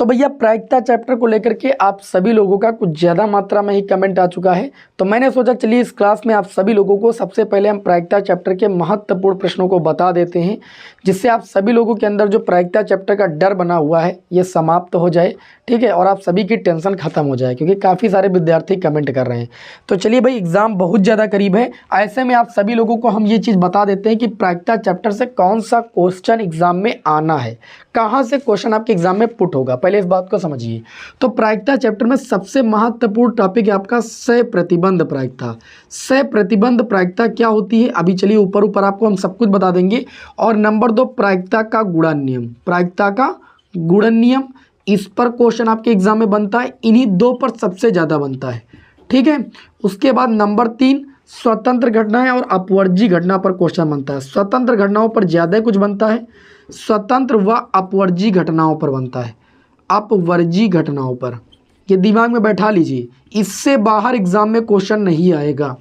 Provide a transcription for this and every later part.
तो भैया प्रायिकता चैप्टर को लेकर के आप सभी लोगों का कुछ ज़्यादा मात्रा में ही कमेंट आ चुका है, तो मैंने सोचा चलिए इस क्लास में आप सभी लोगों को सबसे पहले हम प्रायिकता चैप्टर के महत्वपूर्ण प्रश्नों को बता देते हैं, जिससे आप सभी लोगों के अंदर जो प्रायिकता चैप्टर का डर बना हुआ है ये समाप्त हो जाए। ठीक है, और आप सभी की टेंशन खत्म हो जाए, क्योंकि काफ़ी सारे विद्यार्थी कमेंट कर रहे हैं। तो चलिए भाई, एग्ज़ाम बहुत ज़्यादा करीब है, ऐसे में आप सभी लोगों को हम ये चीज़ बता देते हैं कि प्रायिकता चैप्टर से कौन सा क्वेश्चन एग्जाम में आना है, कहाँ से क्वेश्चन आपके एग्जाम में पुट होगा, पहले इस बात को समझिए। तो प्रायिकता चैप्टर में सबसे महत्वपूर्ण टॉपिक है आपका सह प्रतिबंध प्रायिकता। सह प्रतिबंध प्रायिकता क्या होती है, अभी चलिए ऊपर ऊपर आपको हम सब कुछ बता देंगे। और नंबर 2, प्रायिकता का गुणन नियम। प्रायिकता का गुणन नियम, इस पर क्वेश्चन आपके एग्जाम में बनता है, इन्हीं दो पर सबसे ज़्यादा बनता है। ठीक है, उसके बाद नंबर 3, स्वतंत्र घटनाएं और अपवर्जी घटना पर क्वेश्चन बनता है। स्वतंत्र घटनाओं पर ज़्यादा कुछ बनता है, स्वतंत्र व अपवर्जी घटनाओं पर बनता है। अपवर्जी घटनाओं पर ये दिमाग में बैठा लीजिए, इससे बाहर एग्जाम में क्वेश्चन नहीं आएगा।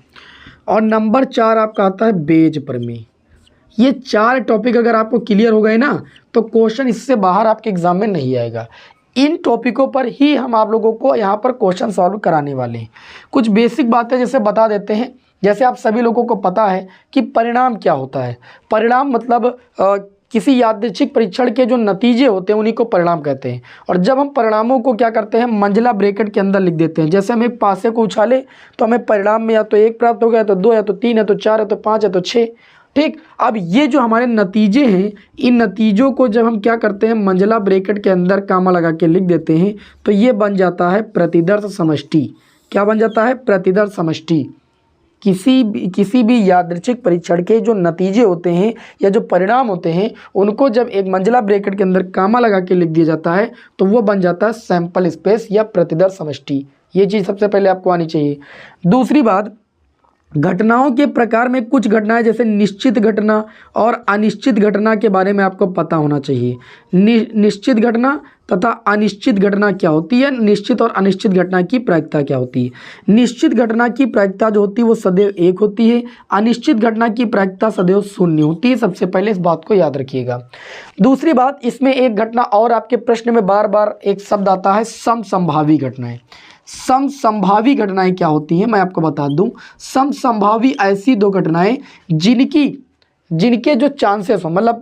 और नंबर 4 आपका आता है बेज प्रमेय। ये 4 टॉपिक अगर आपको क्लियर हो गए ना, तो क्वेश्चन इससे बाहर आपके एग्जाम में नहीं आएगा। इन टॉपिकों पर ही हम आप लोगों को यहाँ पर क्वेश्चन सॉल्व कराने वाले हैं। कुछ बेसिक बातें जैसे बता देते हैं। जैसे आप सभी लोगों को पता है कि परिणाम क्या होता है। परिणाम मतलब किसी यादृच्छिक परीक्षण के जो नतीजे होते हैं उन्हीं को परिणाम कहते हैं। और जब हम परिणामों को क्या करते हैं, मंझला ब्रैकेट के अंदर लिख देते हैं। जैसे हम एक पासे को उछाले तो हमें परिणाम में या तो 1 प्राप्त हो गया, तो 2, या तो 3, या तो 4, या तो 5, या तो 6। ठीक, अब ये जो हमारे नतीजे हैं, इन नतीजों को जब हम क्या करते हैं, मंझला ब्रैकेट के अंदर कामा लगा के लिख देते हैं, तो ये बन जाता है प्रतिदर्श समष्टि। क्या बन जाता है? प्रतिदर्श समष्टि। किसी भी यादृच्छिक परीक्षण के जो नतीजे होते हैं या जो परिणाम होते हैं, उनको जब एक मंझला ब्रैकेट के अंदर कामा लगा के लिख दिया जाता है, तो वो बन जाता है सैंपल स्पेस या प्रतिदर्श समष्टि। ये चीज़ सबसे पहले आपको आनी चाहिए। दूसरी बात, घटनाओं के प्रकार में कुछ घटनाएं जैसे निश्चित घटना और अनिश्चित घटना के बारे में आपको पता होना चाहिए। निश्चित घटना तथा अनिश्चित घटना क्या होती है, निश्चित और अनिश्चित घटना की प्रायिकता क्या होती है। निश्चित घटना की प्रायिकता जो होती है वो सदैव 1 होती है, अनिश्चित घटना की प्रायिकता सदैव 0 होती है। सबसे पहले इस बात को याद रखिएगा। दूसरी बात, इसमें एक घटना और आपके प्रश्न में बार बार एक शब्द आता है, समसंभावी घटनाएं। समसंभावी घटनाएं क्या होती हैं, मैं आपको बता दूं। समसंभावी ऐसी 2 घटनाएं जिनके जो चांसेस हो, मतलब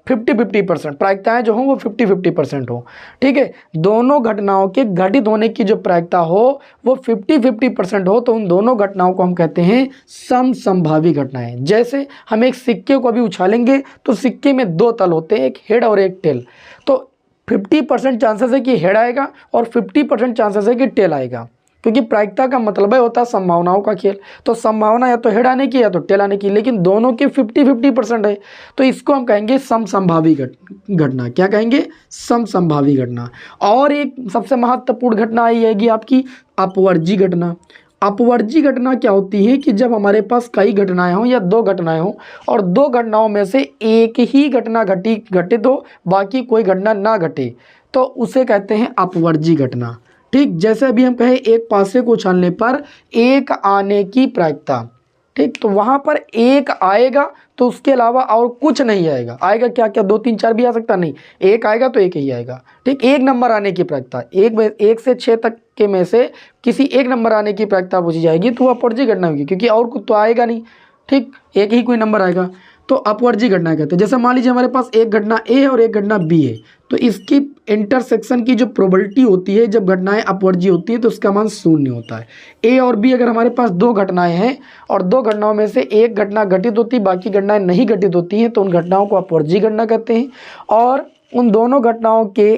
50-50% प्रायिकताएं जो हों वो 50-50% हो। ठीक है, दोनों घटनाओं के घटित होने की जो प्रायिकता हो वो 50-50% हो, तो उन दोनों घटनाओं को हम कहते हैं समसंभावी घटनाएं। जैसे हम एक सिक्के को अभी उछालेंगे तो सिक्के में 2 तल होते हैं, एक हेड और एक टेल। तो 50% चांसेस है कि हेड आएगा और 50% चांसेस है कि टेल आएगा, क्योंकि प्रायिकता का मतलब है होता है संभावनाओं का खेल। तो संभावना या तो हेड आने की या तो टेल आने की, लेकिन दोनों के 50-50% है, तो इसको हम कहेंगे समसंभावी घटना। क्या कहेंगे? समसंभावी घटना। और एक सबसे महत्वपूर्ण घटना आएगी आपकी अपवर्जी घटना। अपवर्जी घटना क्या होती है कि जब हमारे पास कई घटनाएं हों या 2 घटनाएं हों और 2 घटनाओं में से एक ही घटना घटित हो, बाकी कोई घटना ना घटे, तो उसे कहते हैं अपवर्जी घटना। ठीक, जैसे अभी हम कहें एक पासे को उछालने पर 1 आने की प्रायिकता। ठीक, तो वहाँ पर 1 आएगा तो उसके अलावा और कुछ नहीं आएगा। आएगा क्या क्या 2, 3, 4 भी आ सकता नहीं, 1 आएगा तो 1 ही आएगा। ठीक, 1 नंबर आने की प्रायिकता, 1 से 6 तक के में से किसी 1 नंबर आने की प्रायिकता पूछी जाएगी तो वो अपवर्जी घटना होगी, क्योंकि और कुछ तो आएगा नहीं। ठीक, 1 ही कोई नंबर आएगा, तो अपवर्जी घटना कहते हैं। जैसे मान लीजिए हमारे पास एक घटना ए है और एक घटना बी है, तो इसकी इंटरसेक्शन की जो प्रोबेबिलिटी होती है जब घटनाएं अपवर्जी होती है तो उसका मान 0 होता है। ए और बी अगर हमारे पास 2 घटनाएं हैं और 2 घटनाओं में से एक घटना घटित होती, बाकी घटनाएं नहीं घटित होती हैं, तो उन घटनाओं को अपवर्जी घटना कहते हैं। और उन दोनों घटनाओं के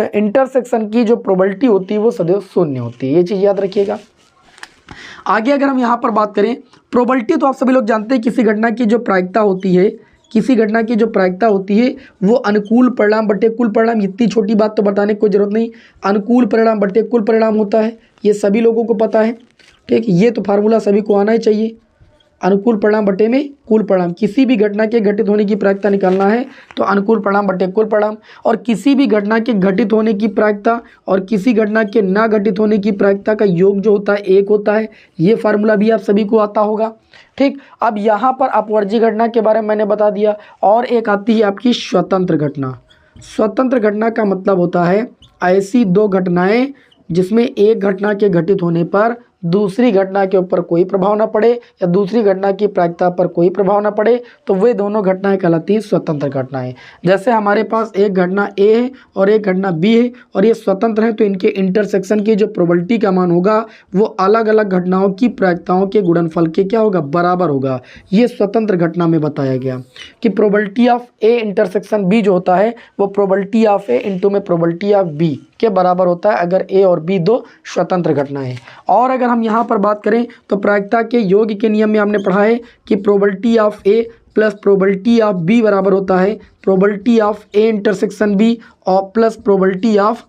इंटरसेक्शन की जो प्रोबेबिलिटी होती है वो सदैव 0 होती है। ये चीज़ याद रखिएगा। आगे अगर हम यहाँ पर बात करें प्रोबेबिलिटी, तो आप सभी लोग जानते हैं किसी घटना की जो प्रायिकता होती है, किसी घटना की जो प्रायिकता होती है वो अनुकूल परिणाम बटे कुल परिणाम। इतनी छोटी बात तो बताने की कोई जरूरत नहीं, अनुकूल परिणाम बटे कुल परिणाम होता है, ये सभी लोगों को पता है। ठीक, ये तो फार्मूला सभी को आना ही चाहिए। अनुकूल परिणाम बटे में कुल परिणाम, किसी भी घटना के घटित होने की प्रायिकता निकालना है तो अनुकूल परिणाम बटे कुल परिणाम। और किसी भी घटना के घटित होने की प्रायिकता और किसी घटना के ना घटित होने की प्रायिकता का योग जो होता है 1 होता है। ये फार्मूला भी आप सभी को आता होगा। ठीक, अब यहाँ पर अपवर्जी घटना के बारे में मैंने बता दिया। और एक आती है आपकी स्वतंत्र घटना। स्वतंत्र घटना का मतलब होता है ऐसी दो घटनाएं जिसमें एक घटना के घटित होने पर दूसरी घटना के ऊपर कोई प्रभाव ना पड़े या दूसरी घटना की प्रायिकता पर कोई प्रभाव ना पड़े, तो वे दोनों घटनाएं कहलाती हैं स्वतंत्र घटनाएं। जैसे हमारे पास एक घटना ए है और एक घटना बी है और ये स्वतंत्र है, तो इनके इंटरसेक्शन की जो प्रोबेबिलिटी का मान होगा वो अलग अलग घटनाओं की प्रायिकताओं के गुणनफल के क्या होगा, बराबर होगा। ये स्वतंत्र घटना में बताया गया कि probability of A intersection B जो होता है वो प्रोबेबिलिटी ऑफ ए इंटू में प्रोबेबिलिटी ऑफ बी के बराबर होता है अगर ए और बी दो स्वतंत्र घटनाएं हैं। और अगर हम यहाँ पर बात करें तो प्रायिकता के योग के नियम में हमने पढ़ा है कि probability of A plus probability of B बराबर होता है probability of A intersection B और प्लस प्रोबेबिलिटी ऑफ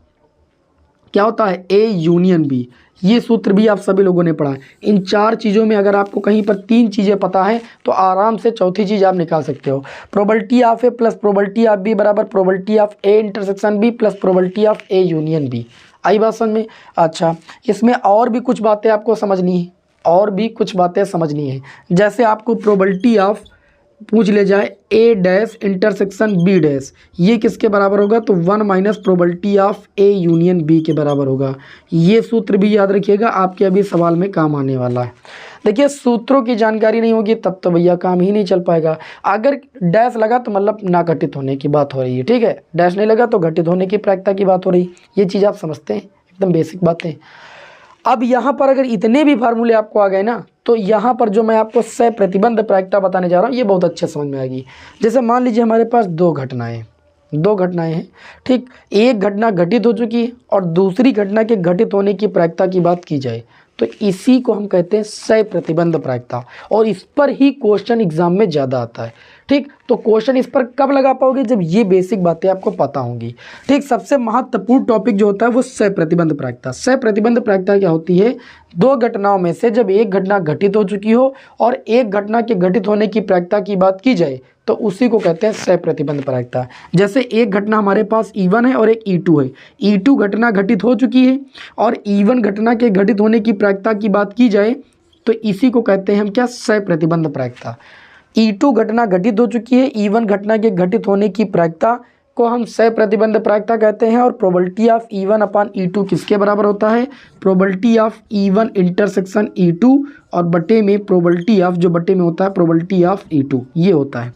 क्या होता है, ए यूनियन बी। ये सूत्र भी आप सभी लोगों ने पढ़ा है। इन चार चीज़ों में अगर आपको कहीं पर तीन चीज़ें पता है तो आराम से चौथी चीज़ आप निकाल सकते हो। Probability of A plus probability of B बराबर probability of A intersection B plus probability of A union B. आई बात समझ में? अच्छा, इसमें और भी कुछ बातें आपको समझनी है, और भी कुछ बातें समझनी है। जैसे आपको प्रोबेबिलिटी ऑफ पूछ ले जाए A dash intersection B dash, ये किसके बराबर होगा, तो 1 minus probability of A union B के बराबर होगा। ये सूत्र भी याद रखिएगा, आपके अभी सवाल में काम आने वाला है। देखिए, सूत्रों की जानकारी नहीं होगी तब तो भैया काम ही नहीं चल पाएगा। अगर डैश लगा तो मतलब ना घटित होने की बात हो रही है, ठीक है। डैश नहीं लगा तो घटित होने की प्रायिकता की बात हो रही है। ये चीज़ आप समझते हैं, एकदम बेसिक बातें। अब यहाँ पर अगर इतने भी फार्मूले आपको आ गए ना, तो यहाँ पर जो मैं आपको सह प्रतिबंध प्रायिकता बताने जा रहा हूँ ये बहुत अच्छे समझ में आएगी। जैसे मान लीजिए हमारे पास दो घटनाएं हैं, ठीक। एक घटना घटित हो चुकी है और दूसरी घटना के घटित होने की प्रायिकता की बात की जाए तो इसी को हम कहते हैं सह प्रतिबंध प्रायिकता, और इस पर ही क्वेश्चन एग्जाम में ज़्यादा आता है, ठीक। तो क्वेश्चन इस पर कब लगा पाओगे, जब ये बेसिक बातें आपको पता होंगी, ठीक। सबसे महत्वपूर्ण टॉपिक जो होता है वो सह प्रतिबंध प्रायिकता। सह प्रतिबंध प्रायिकता क्या होती है, दो घटनाओं में से जब एक घटना घटित हो चुकी हो और एक घटना के घटित होने की प्रायिकता की बात की जाए तो उसी को कहते हैं सह प्रतिबंध प्रायिकता। जैसे एक घटना हमारे पास E1 है और एक E2 है। E2 घटना घटित हो चुकी है और E1 घटना के घटित होने की प्रायिकता की बात की जाए तो इसी को कहते हैं हम क्या, सह प्रतिबंध प्रायिकता। E2 घटना घटित हो चुकी है, E1 घटना के घटित होने की प्रायिकता को हम सह प्रतिबंध प्रायिकता कहते हैं। और probability of E1 upon E2 किसके बराबर होता है, probability of E1 intersection E2 और बटे में प्रोबेबिलिटी ऑफ, जो बटे में होता है प्रोबेबिलिटी ऑफ E2, ये होता है।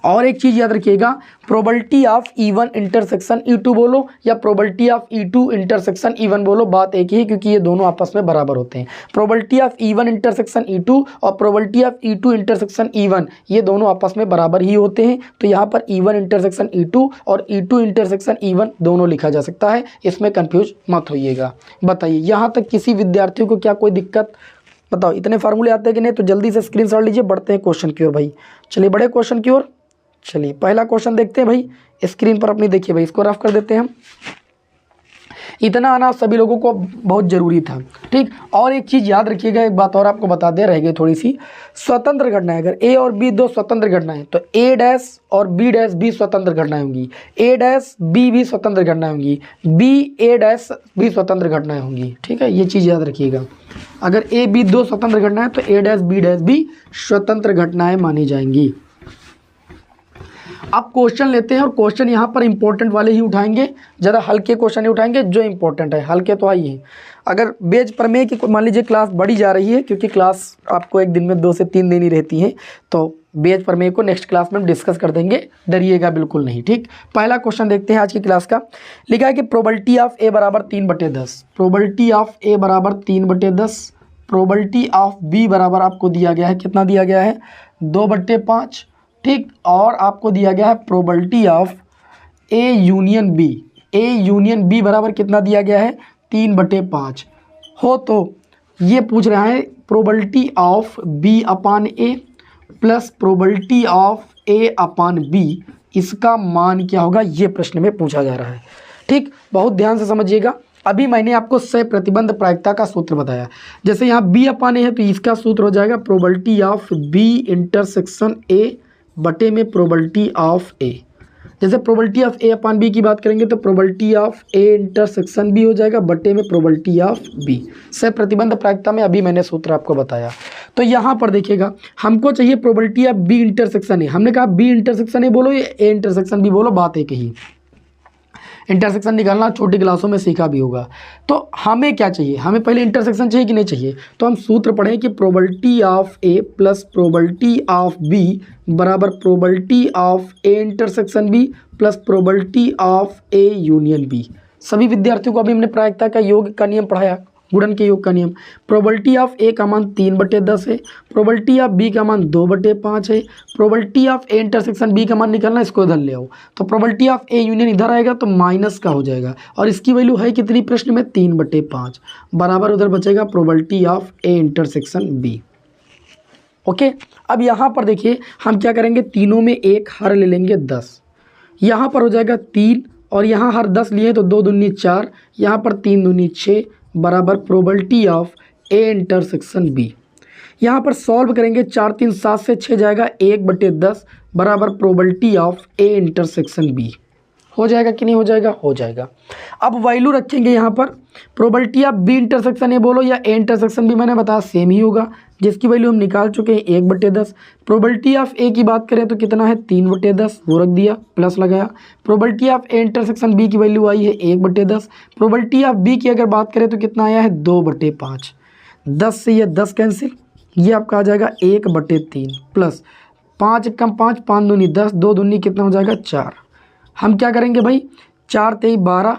और एक चीज़ याद रखिएगा, probability of E1 intersection E2 बोलो या probability of E2 intersection E1 बोलो, बात एक ही, क्योंकि ये दोनों आपस में बराबर होते हैं। Probability of E1 intersection E2 और probability of E2 intersection E1 ये दोनों आपस में बराबर ही होते हैं। तो यहाँ पर E1 इंटरसेक्शन E2 और E2 इंटरसेक्शन E1 दोनों लिखा जा सकता है, इसमें कन्फ्यूज मत होइएगा। बताइए यहाँ तक किसी विद्यार्थियों को क्या कोई दिक्कत, बताओ। इतने फार्मूले आते हैं कि नहीं, तो जल्दी से स्क्रीनशॉट लीजिए, बढ़ते हैं क्वेश्चन की ओर भाई। चलिए बड़े क्वेश्चन की ओर, चलिए पहला क्वेश्चन देखते हैं भाई। स्क्रीन पर अपनी देखिए भाई, इसको रफ कर देते हैं हम। इतना आना सभी लोगों को बहुत ज़रूरी था, ठीक। और एक चीज़ याद रखिएगा, एक बात और आपको बता दे, रह गई थोड़ी सी। स्वतंत्र घटनाएं, अगर ए और बी दो स्वतंत्र घटनाएं तो ए डैश और बी डैश भी स्वतंत्र घटनाएं होंगी, ए डैश बी भी स्वतंत्र घटनाएं होंगी, बी ए डैश भी स्वतंत्र घटनाएं होंगी, ठीक है। ये चीज़ याद रखिएगा, अगर ए बी दो स्वतंत्र घटनाएं तो ए डैश बी डैश भी स्वतंत्र घटनाएं मानी जाएंगी। अब क्वेश्चन लेते हैं और क्वेश्चन यहाँ पर इंपॉर्टेंट वाले ही उठाएंगे, ज़्यादा हल्के क्वेश्चन नहीं उठाएंगे, जो इंपॉर्टेंट है। हल्के तो आई है। अगर बेज प्रमेय की मान लीजिए क्लास बढ़ी जा रही है, क्योंकि क्लास आपको एक दिन में 2 से 3 दिन ही रहती है, तो बेज प्रमेय को नेक्स्ट क्लास में हम डिस्कस कर देंगे, डरिएगा बिल्कुल नहीं, ठीक। पहला क्वेश्चन देखते हैं आज की क्लास का। लिखा है कि प्रोबेबिलिटी ऑफ ए बराबर 3/10, प्रोबेबिलिटी ऑफ ए बराबर 3/10, प्रोबेबिलिटी ऑफ बी बराबर आपको दिया गया है, कितना दिया गया है, 2/5, ठीक। और आपको दिया गया है probability of A union B, A union B बराबर कितना दिया गया है, 3/5 हो। तो ये पूछ रहा है probability of B upon A plus probability of A upon B, इसका मान क्या होगा, ये प्रश्न में पूछा जा रहा है, ठीक। बहुत ध्यान से समझिएगा। अभी मैंने आपको सह प्रतिबंध प्रायिकता का सूत्र बताया। जैसे यहाँ बी अपान ए है तो इसका सूत्र हो जाएगा probability of B intersection A बटे में प्रोबेबिलिटी ऑफ ए। जैसे probability of A upon B की बात करेंगे तो probability of A intersection B हो जाएगा बटे में प्रोबेबिलिटी ऑफ बी। सह प्रतिबंध प्रायिकता में अभी मैंने सूत्र आपको बताया। तो यहाँ पर देखिएगा, हमको चाहिए probability of B intersection A. हमने कहा बी इंटरसेक्शन ए बोलो या ए इंटरसेक्शन बी बोलो, बात एक ही। इंटरसेक्शन निकालना छोटी क्लासों में सीखा भी होगा। तो हमें क्या चाहिए, हमें पहले इंटरसेक्शन चाहिए कि नहीं चाहिए। तो हम सूत्र पढ़ें कि probability of A plus probability of B बराबर probability of A intersection B plus probability of A union B. सभी विद्यार्थियों को अभी हमने प्रायिकता का योग का नियम पढ़ाया, गुणन के योग का नियम। प्रोबेबिलिटी ऑफ ए का मान 3/10 है, प्रोबेबिलिटी ऑफ बी का मान 2/5 है, probability of A intersection B का मान निकालना, इसको इधर ले आओ। तो प्रोबेबिलिटी ऑफ ए यूनियन इधर आएगा तो माइनस का हो जाएगा, और इसकी वैल्यू है कितनी प्रश्न में, 3/5 बराबर उधर बचेगा probability of A intersection B. Okay, अब यहाँ पर देखिए हम क्या करेंगे, तीनों में एक हर ले लेंगे 10, यहाँ पर हो जाएगा 3 और यहाँ हर 10 लिए तो 2 दूनी 4, यहाँ पर 3 दूनी 6 बराबर probability of A intersection B. यहाँ पर सॉल्व करेंगे, 4 3 7 से 6 जाएगा 1/10 बराबर probability of A intersection B. हो जाएगा कि नहीं हो जाएगा, हो जाएगा। अब वैल्यू रखेंगे यहाँ पर, probability of B intersection A बोलो या ए इंटरसेक्शन बी, मैंने बताया सेम ही होगा, जिसकी वैल्यू हम निकाल चुके हैं 1/10। प्रोबेबिलिटी ऑफ ए की बात करें तो कितना है, 3/10, वो रख दिया, प्लस लगाया। Probability of A intersection B की वैल्यू आई है 1/10। प्रोबेबिलिटी ऑफ बी की अगर बात करें तो कितना आया है, 2/5। 10 से ये 10 कैंसिल, ये आपका आ जाएगा 1/3 प्लस 5 एकम 5, 5 दूनी 10, 2 दूनी कितना हो जाएगा 4। हम क्या करेंगे भाई, 4 3 12,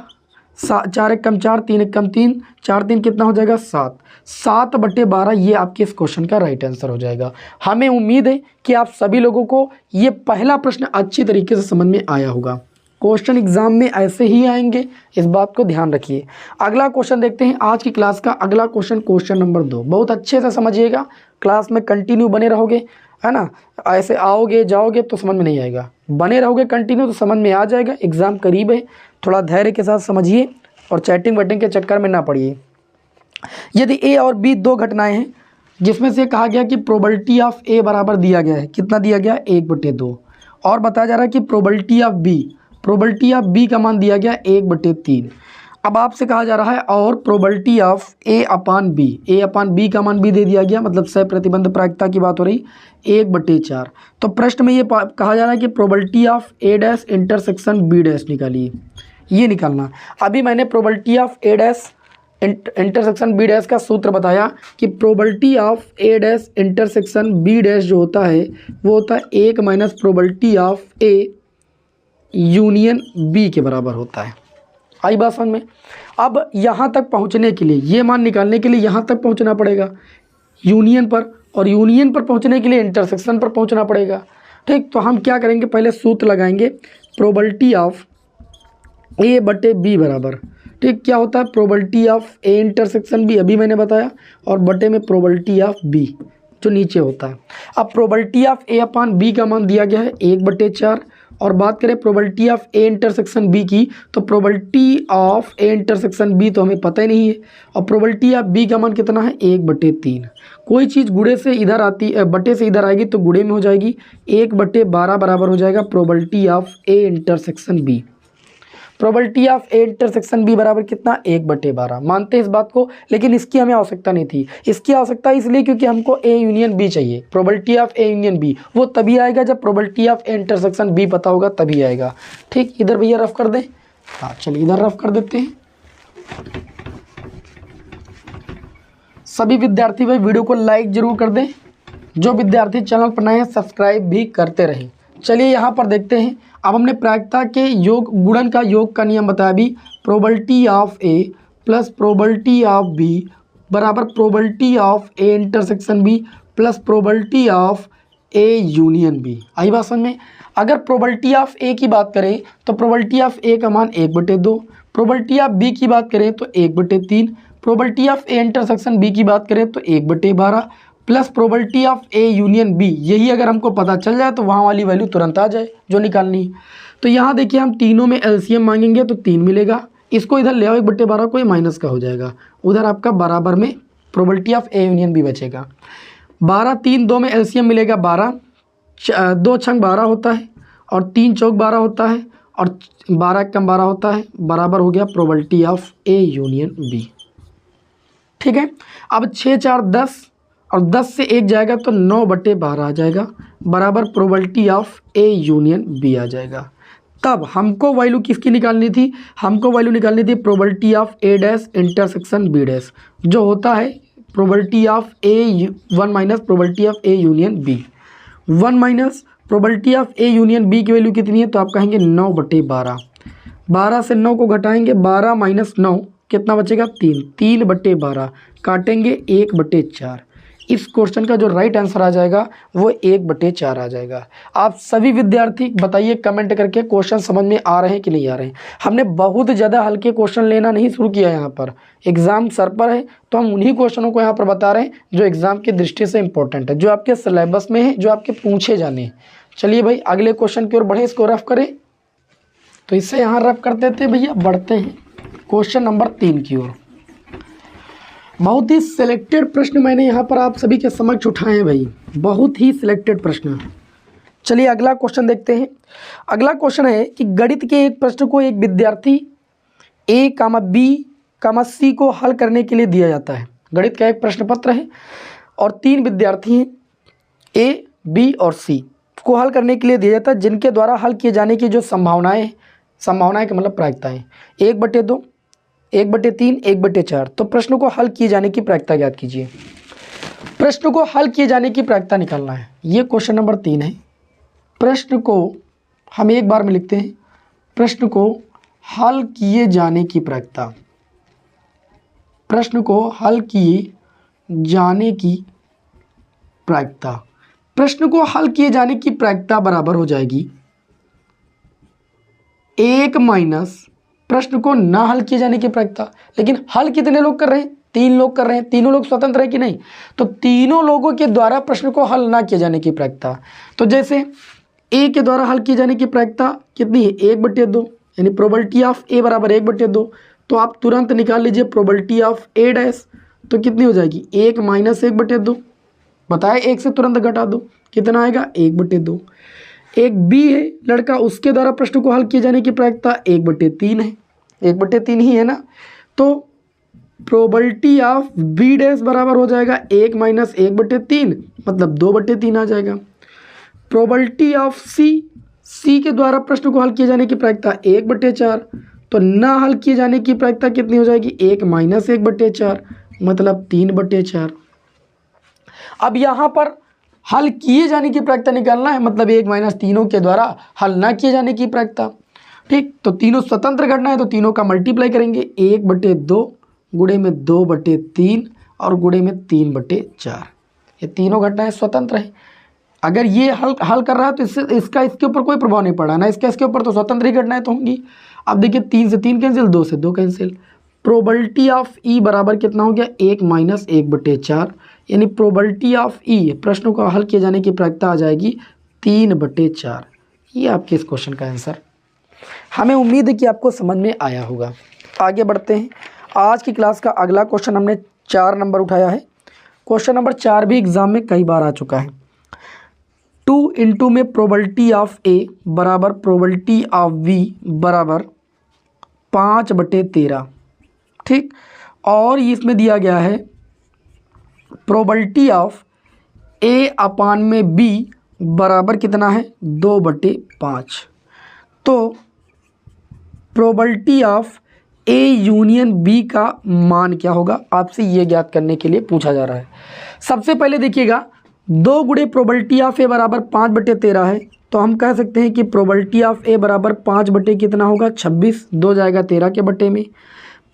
4 एकम 4, 3 एकम 3, 4 3 कितना हो जाएगा 7, 7/12 ये आपके इस क्वेश्चन का राइट आंसर हो जाएगा। हमें उम्मीद है कि आप सभी लोगों को ये पहला प्रश्न अच्छी तरीके से समझ में आया होगा। क्वेश्चन एग्जाम में ऐसे ही आएंगे, इस बात को ध्यान रखिए। अगला क्वेश्चन देखते हैं आज की क्लास का। अगला क्वेश्चन, क्वेश्चन नंबर 2, बहुत अच्छे से समझिएगा, क्लास में कंटिन्यू बने रहोगे, है ना। ऐसे आओगे जाओगे तो समझ में नहीं आएगा, बने रहोगे कंटिन्यू तो समझ में आ जाएगा। एग्ज़ाम करीब है, थोड़ा धैर्य के साथ समझिए और चैटिंग वैटिंग के चक्कर में ना पड़िए। यदि ए और बी 2 घटनाएं हैं जिसमें से कहा गया कि प्रोबेबिलिटी ऑफ ए बराबर दिया गया है, कितना दिया गया, 1/2, और बताया जा रहा है कि प्रोबेबिलिटी ऑफ बी का मान दिया गया 1/3। अब आपसे कहा जा रहा है और probability of A upon B का मान भी दे दिया गया, मतलब सह प्रतिबंध प्रायिकता की बात हो रही, 1/4। तो प्रश्न में ये कहा जा रहा है कि probability of A dash intersection B dash निकालिए, ये निकालना। अभी मैंने probability of A dash intersection B dash का सूत्र बताया कि probability of A dash intersection B dash जो होता है वो होता है 1 minus probability of A union B के बराबर होता है। आई बात समझ में। अब यहाँ तक पहुँचने के लिए, ये मान निकालने के लिए यहाँ तक पहुँचना पड़ेगा यूनियन पर, और यूनियन पर पहुँचने के लिए इंटरसेक्शन पर पहुँचना पड़ेगा। ठीक, तो हम क्या करेंगे, पहले सूत्र लगाएंगे, प्रोबेबिलिटी ऑफ ए बटे बी बराबर, ठीक, क्या होता है, probability of A intersection B, अभी मैंने बताया, और बटे में प्रोबेबिलिटी ऑफ बी जो नीचे होता है। अब probability of A upon B का मान दिया गया है 1/4, और बात करें probability of A intersection B की, तो probability of A intersection B तो हमें पता ही नहीं है, और प्रोबेबिलिटी ऑफ बी का मान कितना है, 1/3। कोई चीज़ गुणे से इधर आती, बटे से इधर आएगी तो गुणे में हो जाएगी, 1/12 बराबर हो जाएगा probability of A intersection B. Probability of A intersection B बराबर कितना, 1/12। मानते हैं इस बात को, लेकिन इसकी हमें आवश्यकता नहीं थी। इसकी आवश्यकता इसलिए क्योंकि हमको ए यूनियन बी चाहिए। Probability of A union B वो तभी आएगा जब probability of A intersection B पता होगा, तभी आएगा। ठीक, इधर भैया रफ कर दें, हाँ चलिए इधर रफ कर देते हैं। सभी विद्यार्थी भाई वीडियो को लाइक जरूर कर दें, जो विद्यार्थी चैनल पर नए हैं सब्सक्राइब भी करते रहें। चलिए यहाँ पर देखते हैं, अब हमने प्रायिकता के योग, गुणन का योग का नियम बताया भी, probability of A plus probability of B बराबर probability of A intersection B plus probability of A union B. आई बात समझ में। अगर प्रोबेबिलिटी ऑफ ए की बात करें तो प्रोबेबिलिटी ऑफ ए का मान 1/2, प्रोबेबिलिटी ऑफ बी की बात करें तो 1/3, probability of A intersection B की बात करें तो 1/12 plus probability of A union B. यही अगर हमको पता चल जाए तो वहाँ वाली वैल्यू तुरंत आ जाए जो निकालनी है। तो यहाँ देखिए हम तीनों में एलसीएम मांगेंगे तो 3 मिलेगा, इसको इधर ले आओ, 1/12 को माइनस का हो जाएगा, उधर आपका बराबर में probability of A union B बचेगा। 12 3 2 में एलसीएम मिलेगा 12, 2 छंग 12 होता है, और 3 चौक 12 होता है, और 12 कम 12 होता है, बराबर हो गया probability of A union B. ठीक है, अब 6 4 10 और 10 से 1 जाएगा तो 9/12 आ जाएगा, बराबर probability of A union B आ जाएगा। तब हमको वैल्यू किसकी निकालनी थी, हमको वैल्यू निकालनी थी probability of A dash intersection B dash, जो होता है probability of A 1 minus probability of A union B. 1 minus probability of A union B की वैल्यू कितनी है, तो आप कहेंगे 9/12। 12 से 9 को घटाएंगे, 12 माइनस 9 कितना बचेगा, 3। 3/12 काटेंगे 1/4। इस क्वेश्चन का जो राइट आंसर आ जाएगा वो 1/4 आ जाएगा। आप सभी विद्यार्थी बताइए कमेंट करके क्वेश्चन समझ में आ रहे हैं कि नहीं आ रहे हैं। हमने बहुत ज़्यादा हल्के क्वेश्चन लेना नहीं शुरू किया यहाँ पर, एग्ज़ाम सर पर है तो हम उन्हीं क्वेश्चनों को यहाँ पर बता रहे हैं जो एग्ज़ाम की दृष्टि से इंपॉर्टेंट है, जो आपके सिलेबस में है, जो आपके पूछे जाने हैं। चलिए भाई अगले क्वेश्चन की ओर बढ़े, इसको रफ करें। तो इससे यहाँ रफ कर देते भैया, बढ़ते हैं क्वेश्चन नंबर 3 की ओर। बहुत ही सिलेक्टेड प्रश्न मैंने यहाँ पर आप सभी के समक्ष उठाए हैं भाई, बहुत ही सिलेक्टेड प्रश्न। चलिए अगला क्वेश्चन देखते हैं। अगला क्वेश्चन है कि गणित के एक प्रश्न को एक विद्यार्थी A, B, C को हल करने के लिए दिया जाता है। गणित का एक प्रश्न पत्र है और 3 विद्यार्थी हैं A, B और C को हल करने के लिए दिया जाता है, जिनके द्वारा हल किए जाने की जो संभावनाएं का मतलब प्रायिकताएं 1/2, 1/3, 1/4। तो प्रश्न को हल किए जाने की प्रायिकता ज्ञात कीजिए। प्रश्न को हल किए जाने की प्रायिकता निकालना है, ये क्वेश्चन नंबर 3 है। प्रश्न को हम एक बार में लिखते हैं, प्रश्न को हल किए जाने की प्रायिकता, प्रश्न को हल किए जाने की प्रायिकता, प्रश्न को हल किए जाने की प्रायिकता बराबर हो जाएगी 1 माइनस प्रश्न को ना हल किए जाने की प्रायिकता। लेकिन हल कितने लोग कर रहे हैं, 3 लोग कर रहे हैं। तीनों लोग स्वतंत्र है कि नहीं, तो तीनों लोगों के द्वारा प्रश्न को हल ना किए जाने की प्रायिकता। तो जैसे ए के द्वारा हल किए जाने की प्रायिकता कितनी है, 1/2, यानी प्रोबेबिलिटी ऑफ ए बराबर 1/2। तो आप तुरंत निकाल लीजिए प्रोबेबिलिटी ऑफ ए डैश, तो कितनी हो जाएगी 1 माइनस 1/2। बताए 1 से तुरंत घटा दो, कितना आएगा 1/2। एक बी है लड़का, उसके द्वारा प्रश्न को हल किए जाने की प्रायिकता 1/3 है, 1/3 ही है ना। तो प्रोबेबिलिटी ऑफ बी डैश बराबर हो जाएगा 1 माइनस 1/3, मतलब 2/3 आ जाएगा। प्रोबेबिलिटी ऑफ सी के द्वारा प्रश्न को हल किए जाने की प्रायिकता 1/4, तो ना हल किए जाने की प्रायिकता कितनी हो जाएगी 1 माइनस 1/4, मतलब 3/4। अब यहाँ पर हल किए जाने की प्रायिकता निकालना है, मतलब 1 माइनस तीनों के द्वारा हल ना किए जाने की प्रायिकता। ठीक, तो तीनों स्वतंत्र घटना है तो तीनों का मल्टीप्लाई करेंगे, 1/2 गुणे में 2/3 और गुणे में 3/4। ये तीनों घटनाएं स्वतंत्र है। अगर ये हल कर रहा है तो इसका इसके ऊपर कोई प्रभाव नहीं पड़ा ना, इसके ऊपर तो स्वतंत्र ही घटनाएं तो होंगी। अब देखिए 3 से 3 कैंसिल, 2 से 2 कैंसिल। प्रोबेबिलिटी ऑफ ई बराबर कितना हो गया 1 माइनस 1/4, यानी प्रोबेबिलिटी ऑफ ई प्रश्न को हल किए जाने की प्रायिकता आ जाएगी 3/4। ये आपके इस क्वेश्चन का आंसर। हमें उम्मीद है कि आपको समझ में आया होगा। आगे बढ़ते हैं। आज की क्लास का अगला क्वेश्चन हमने 4 नंबर उठाया है। क्वेश्चन नंबर 4 भी एग्जाम में कई बार आ चुका है। 2 इंटू में प्रोबेबिलिटी ऑफ ए बराबर प्रोबेबिलिटी ऑफ बी बराबर 5/13। ठीक, और इसमें दिया गया है प्रोबेबिलिटी ऑफ ए अपान में बी बराबर कितना है 2/5। तो probability of A union B का मान क्या होगा, आपसे ये ज्ञात करने के लिए पूछा जा रहा है। सबसे पहले देखिएगा 2 गुणे प्रोबेबिलिटी ऑफ ए बराबर 5/13 है, तो हम कह सकते हैं कि प्रोबेबिलिटी ऑफ ए बराबर 5 बटे कितना होगा 26, 2 जाएगा 13 के बटे में।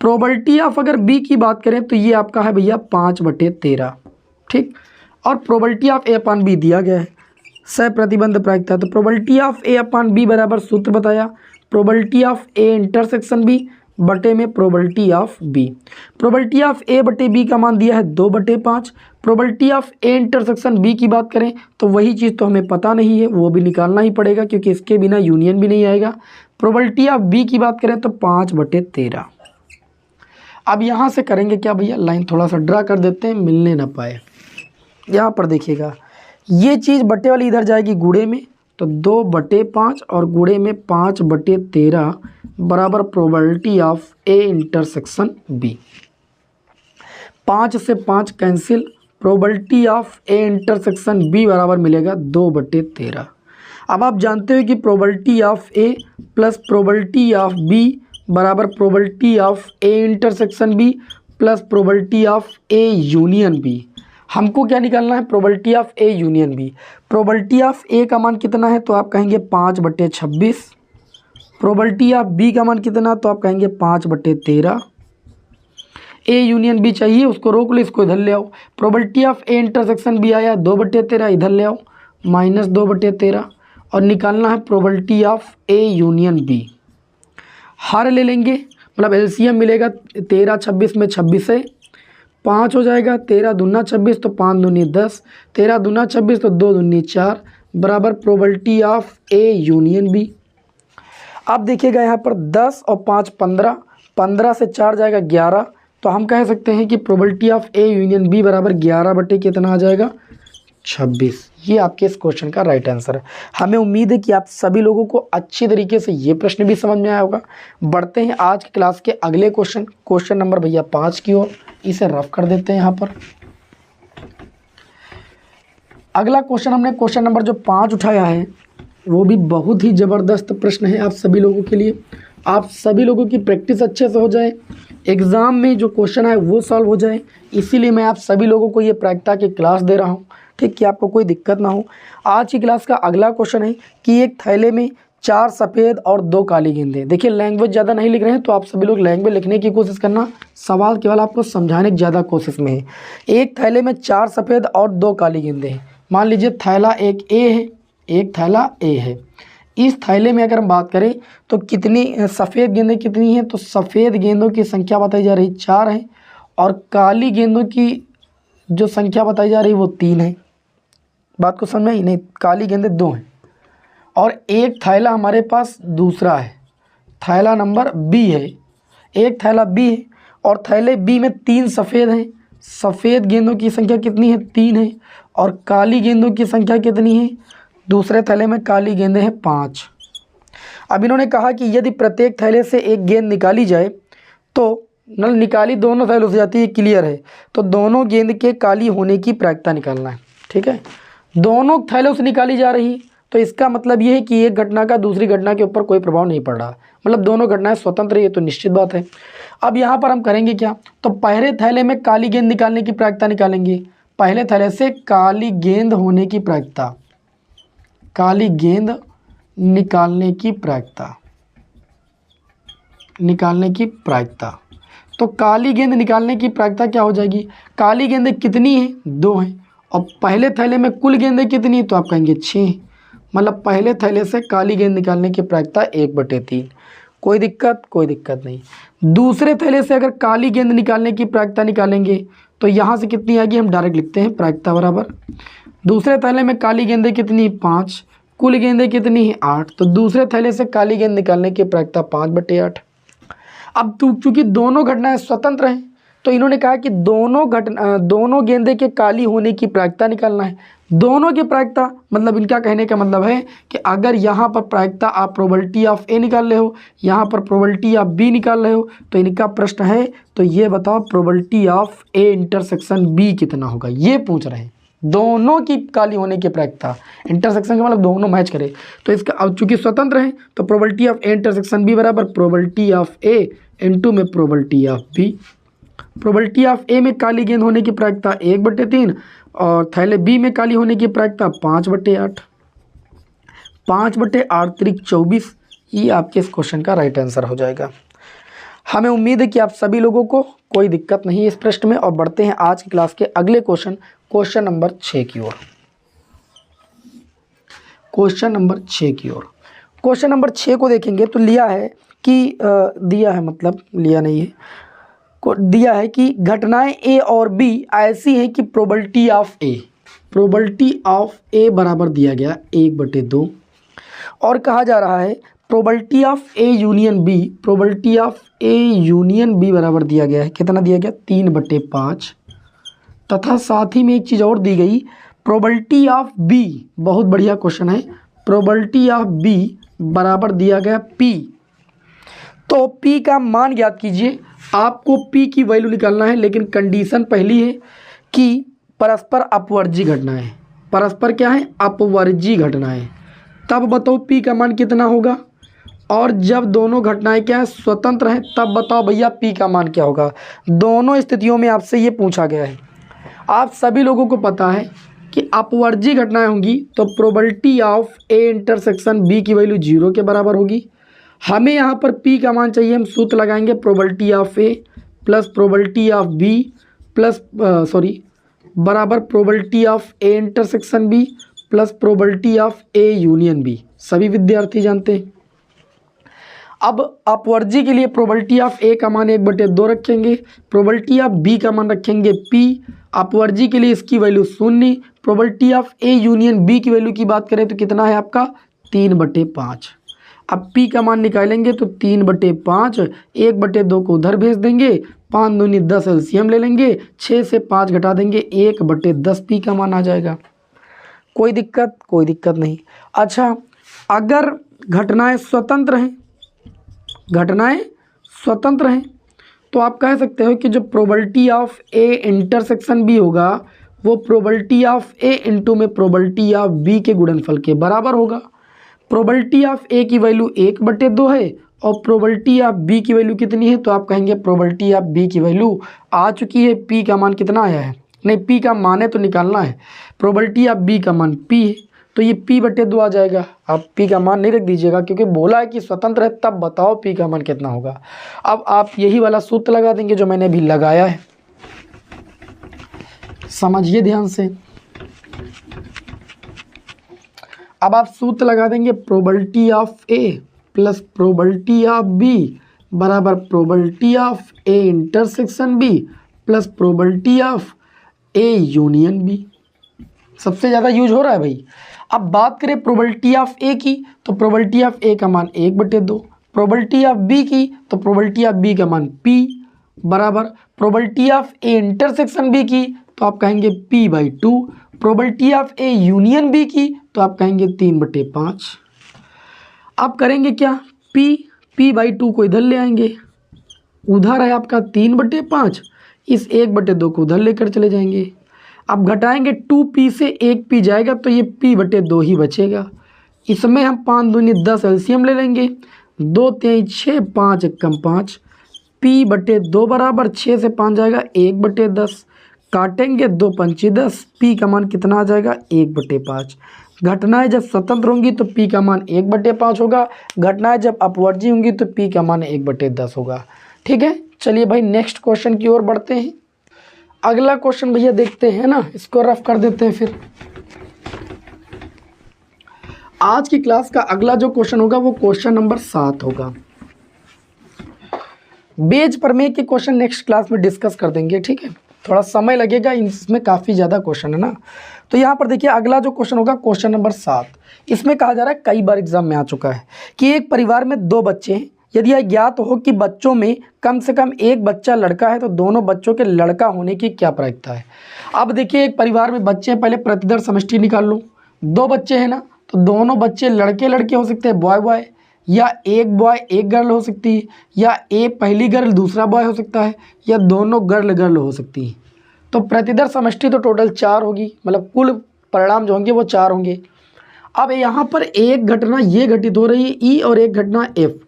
प्रोबेबिलिटी ऑफ अगर बी की बात करें तो ये आपका है भैया 5/13। ठीक, और probability of A upon B दिया गया है, सह प्रतिबंध प्रायिकता। तो probability of A upon B बराबर सूत्र बताया, probability of A intersection B बटे में probability of B. Probability of A बटे बी का मान दिया है 2/5। Probability of A intersection B की बात करें तो वही चीज़ तो हमें पता नहीं है, वो भी निकालना ही पड़ेगा क्योंकि इसके बिना यूनियन भी नहीं आएगा। प्रोबेबिलिटी ऑफ बी की बात करें तो 5/13। अब यहाँ से करेंगे क्या भैया, लाइन थोड़ा सा ड्रा कर देते हैं, मिलने ना पाए। यहाँ पर देखिएगा ये चीज़ बटे वाली इधर जाएगी गुणे में, तो 2/5 और गुणे में 5/13 बराबर probability of A intersection B. 5 से 5 cancel, probability of A intersection B बराबर मिलेगा 2/13। अब आप जानते हो कि probability of A plus probability of B बराबर probability of A intersection B plus probability of A union B. हमको क्या निकालना है? Probability of A union B. Probability of A का मान कितना है? तो आप कहेंगे 5/26। प्रोबेबिलिटी ऑफ बी का मान कितना? तो आप कहेंगे 5/13। ए यूनियन बी चाहिए, उसको रोक लो, इसको इधर ले आओ। Probability of A intersection B आया 2/13, इधर ले आओ -2/13। और निकालना है probability of A union B. हर ले लेंगे, मतलब एलसीएम मिलेगा 13 26 में 26 से 5 हो जाएगा। 13 दूना 26 तो 5 दूनी 10, 13 दूना 26 तो 2 दूनी 4 बराबर probability of A union B. अब देखिएगा यहाँ पर 10 और 5 15, 15 से 4 जाएगा 11, तो हम कह सकते हैं कि probability of A union B बराबर 11 बटे कितना आ जाएगा? 26। ये आपके इस क्वेश्चन का राइट आंसर है। हमें उम्मीद है कि आप सभी लोगों को अच्छी तरीके से ये प्रश्न भी समझ में आया होगा। बढ़ते हैं आज की क्लास के अगले क्वेश्चन नंबर भैया 5 की ओर। इसे रफ कर देते हैं यहाँ पर। अगला क्वेश्चन हमने क्वेश्चन नंबर जो 5 उठाया है वो भी बहुत ही ज़बरदस्त प्रश्न है आप सभी लोगों के लिए। आप सभी लोगों की प्रैक्टिस अच्छे से हो जाए, एग्ज़ाम में जो क्वेश्चन है वो सॉल्व हो जाए, इसीलिए मैं आप सभी लोगों को ये प्रायिकता की क्लास दे रहा हूँ, ठीक, कि आपको कोई दिक्कत ना हो। आज की क्लास का अगला क्वेश्चन है कि एक थैले में 4 सफ़ेद और 2 काली गेंदें। देखिए लैंग्वेज ज़्यादा नहीं लिख रहे हैं तो आप सभी लोग लैंग्वेज लिखने की कोशिश करना, सवाल केवल आपको समझाने की ज़्यादा कोशिश में है। एक थैले में 4 सफ़ेद और 2 काली गेंदें हैं। मान लीजिए थैला एक ए है, एक थैला ए है। इस थैले में अगर हम बात करें तो कितनी सफ़ेद गेंदें कितनी हैं? तो सफ़ेद गेंदों की संख्या बताई जा रही 4 है और काली गेंदों की जो संख्या बताई जा रही है वो 3 है। बात को समझ में आई? नहीं, काली गेंदें 2 हैं। और एक थैला हमारे पास दूसरा है, थैला नंबर बी है। एक थैला बी है और थैले बी में 3 सफ़ेद हैं। सफ़ेद गेंदों की संख्या कितनी है? 3 है। और काली गेंदों की संख्या कितनी है? दूसरे थैले में काली गेंदें हैं 5। अब इन्होंने कहा कि यदि प्रत्येक थैले से एक गेंद निकाली जाए तो नल निकाली दोनों थैलों से जाती है, क्लियर है, तो दोनों गेंद के काली होने की प्रायिकता निकालना है। ठीक है, दोनों थैलों से निकाली जा रही, तो इसका मतलब ये है कि एक घटना का दूसरी घटना के ऊपर कोई प्रभाव नहीं पड़ रहा, मतलब दोनों घटनाएं स्वतंत्र है, तो निश्चित बात है। अब यहाँ पर हम करेंगे क्या? तो पहले थैले में काली गेंद निकालने की प्रायिकता निकालेंगे। पहले थैले से काली गेंद होने की प्रायिकता, काली गेंद निकालने की प्रायिकता, तो काली गेंद निकालने की प्रायिकता क्या हो जाएगी? काली गेंदें कितनी हैं? 2 हैं। और पहले थैले में कुल गेंदें कितनी? तो आप कहेंगे 6, मतलब पहले थैले से काली गेंद निकालने की प्रायिकता 1/3। कोई दिक्कत? कोई दिक्कत नहीं। दूसरे थैले से अगर काली गेंद निकालने की प्रायिकता निकालेंगे तो यहाँ से कितनी आएगी? हम डायरेक्ट लिखते हैं प्रायिकता बराबर, दूसरे थैले में काली गेंदें कितनी? 5, कुल गेंदें कितनी है? 8, तो दूसरे थैले से काली गेंद निकालने की प्रायिकता 5/8। अब चूंकि दोनों घटनाएं स्वतंत्र हैं तो इन्होंने कहा कि दोनों गेंदें के काली होने की प्रायिकता निकालना है। दोनों की प्रायिकता मतलब इनका कहने का मतलब है कि अगर यहाँ पर प्रायिकता आप प्रोबेबिलिटी ऑफ ए निकाल रहे हो, यहाँ पर प्रोबेबिलिटी ऑफ बी निकाल रहे हो, तो इनका प्रश्न है तो ये बताओ probability of A intersection B कितना होगा, ये पूछ रहे हैं। दोनों की काली होने की प्रायिकता, इंटरसेक्शन का मतलब दोनों मैच करे, तो इसका अब चूंकि स्वतंत्र है तो probability of A intersection B बराबर प्रोबेबिलिटी ऑफ ए इनटू में probability of B. Probability of A में काली गेंद होने की प्रायिकता 1/3 और थैले बी में काली होने की प्रायिकता 5/8। 5/8 × 24, ये आपके इस क्वेश्चन का राइट आंसर हो जाएगा। हमें उम्मीद है कि आप सभी लोगों को कोई दिक्कत नहीं है इस प्रश्न में। और बढ़ते हैं आज की क्लास के अगले क्वेश्चन नंबर 6 की ओर। क्वेश्चन नंबर 6 की ओर, क्वेश्चन नंबर 6 को देखेंगे तो लिया है कि दिया है, मतलब लिया नहीं है, दिया है कि घटनाएं ए और बी ऐसी हैं कि प्रोबेबिलिटी ऑफ ए बराबर दिया गया 1/2 और कहा जा रहा है probability of A union B, probability of A union B बराबर दिया गया है, कितना दिया गया? 3/5। तथा साथ ही में एक चीज़ और दी गई, प्रोबेबिलिटी ऑफ बी, बहुत बढ़िया क्वेश्चन है, प्रोबेबिलिटी ऑफ बी बराबर दिया गया P। तो P का मान ज्ञात कीजिए। आपको P की वैल्यू निकालना है, लेकिन कंडीशन पहली है कि परस्पर अपवर्जी घटनाएं, परस्पर क्या है? अपवर्जी घटनाएं। तब बताओ पी का मान कितना होगा। और जब दोनों घटनाएं क्या है, स्वतंत्र हैं, तब बताओ भैया पी का मान क्या होगा। दोनों स्थितियों में आपसे ये पूछा गया है। आप सभी लोगों को पता है कि अपवर्जी घटनाएं होंगी तो probability of A intersection B की वैल्यू 0 के बराबर होगी। हमें यहाँ पर पी का मान चाहिए, हम सूत्र लगाएंगे probability of A plus probability of B plus बराबर probability of A intersection B plus probability of A union B. सभी विद्यार्थी जानते हैं। अब अपवर्जी के लिए प्रोबेबिलिटी ऑफ ए का मान 1/2 रखेंगे, प्रोबेबिलिटी ऑफ बी का मान रखेंगे पी, अपवर्जी के लिए इसकी value 0, probability of A union B की वैल्यू की बात करें तो कितना है आपका 3/5। अब पी का मान निकालेंगे तो 3/5, 1/2 को उधर भेज देंगे, 5 दूनी 10 एलसीएम ले लेंगे, 6 से 5 घटा देंगे, 1/10 पी का मान आ जाएगा। कोई दिक्कत? कोई दिक्कत नहीं। अच्छा, अगर घटनाएं स्वतंत्र हैं, घटनाएं स्वतंत्र हैं तो आप कह सकते हो कि जो probability of A intersection B होगा वो प्रोबेबिलिटी ऑफ ए इंटू में प्रोबेबिलिटी ऑफ बी के गुणनफल के बराबर होगा। प्रोबेबिलिटी ऑफ ए की वैल्यू 1/2 है और प्रोबेबिलिटी ऑफ बी की वैल्यू कितनी है, तो आप कहेंगे प्रोबेबिलिटी ऑफ बी की वैल्यू आ चुकी है। पी का मान कितना आया है, नहीं पी का मान है तो निकालना है, प्रोबेबिलिटी ऑफ बी का मान पी है तो ये p/2 आ जाएगा। आप p का मान नहीं रख दीजिएगा क्योंकि बोला है कि स्वतंत्र है, तब बताओ p का मान कितना होगा। अब आप यही वाला सूत्र लगा देंगे जो मैंने अभी लगाया है, समझिए ध्यान से। अब आप सूत्र लगा देंगे probability of a plus probability of b बराबर probability of a intersection b plus probability of a union b। सबसे ज़्यादा यूज हो रहा है भाई। अब बात करें प्रोबेबिलिटी ऑफ ए की तो प्रोबेबिलिटी ऑफ ए का मान 1/2, प्रोबेबिलिटी ऑफ बी की तो प्रोबेबिलिटी ऑफ बी का मान p बराबर probability of A intersection B की तो आप कहेंगे p/2, probability of A union B की तो आप कहेंगे 3/5। अब करेंगे क्या, p/2 को इधर ले आएंगे, उधर है आपका 3/5, इस 1/2 को उधर लेकर चले जाएंगे। अब घटाएंगे 2p से 1p जाएगा तो ये p/2 ही बचेगा। इसमें हम 5 दूनी 10 एलसीएम ले लेंगे, 2 3 6 5 1 5, p/2 बराबर 6 से 5 जाएगा 1/10, काटेंगे 2 5 10, p का मान कितना आ जाएगा 1/5। घटनाएं जब स्वतंत्र होंगी तो p का मान 1/5 होगा, घटनाएं जब अपवर्जी होंगी तो p का मान 1/10 होगा। ठीक है, चलिए भाई नेक्स्ट क्वेश्चन की ओर बढ़ते हैं। अगला क्वेश्चन भैया देखते हैं ना, इसको रफ कर देते हैं। फिर आज की क्लास का अगला जो क्वेश्चन होगा वो क्वेश्चन नंबर 7 होगा। बेज प्रमेय के क्वेश्चन नेक्स्ट क्लास में डिस्कस कर देंगे। ठीक है, थोड़ा समय लगेगा, इसमें काफ़ी ज़्यादा क्वेश्चन है ना। तो यहाँ पर देखिए अगला जो क्वेश्चन होगा क्वेश्चन नंबर 7, इसमें कहा जा रहा है, कई बार एग्जाम में आ चुका है कि एक परिवार में 2 बच्चे हैं, यदि यह ज्ञात हो कि बच्चों में कम से कम एक बच्चा लड़का है तो दोनों बच्चों के लड़का होने की क्या प्रायिकता है। अब देखिए एक परिवार में बच्चे हैं, पहले प्रतिदर्श समष्टि निकाल लो। 2 बच्चे हैं ना, तो दोनों बच्चे लड़के लड़के हो सकते हैं, बॉय बॉय, या एक बॉय एक गर्ल हो सकती है, या एक पहली गर्ल दूसरा बॉय हो सकता है, या दोनों गर्ल गर्ल हो सकती है। तो प्रतिदर्श समष्टि तो टोटल 4 होगी, मतलब कुल परिणाम जो होंगे वो 4 होंगे। अब यहाँ पर एक घटना ये घटित हो रही है ई और एक घटना एफ,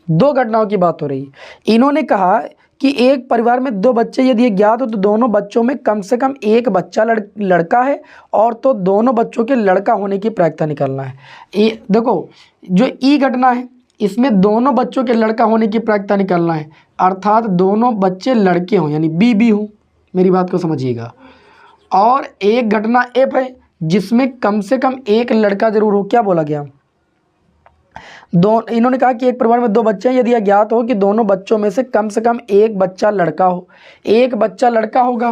2 घटनाओं की बात हो रही है। इन्होंने कहा कि एक परिवार में 2 बच्चे यदि ये ज्ञात हो तो दोनों बच्चों में कम से कम एक बच्चा लड़का है और तो दोनों बच्चों के लड़का होने की प्रायिकता निकालना है। देखो जो ई घटना है इसमें दोनों बच्चों के लड़का होने की प्रायिकता निकालना है, अर्थात दोनों बच्चे लड़के हों, यानी बी हो, मेरी बात को समझिएगा। और एक घटना एफ है जिसमें कम से कम एक लड़का जरूर हो। क्या बोला गया, इन्होंने कहा कि एक परिवार में 2 बच्चे हैं, यदि यह ज्ञात हो कि दोनों बच्चों में से कम एक बच्चा लड़का हो। एक बच्चा लड़का होगा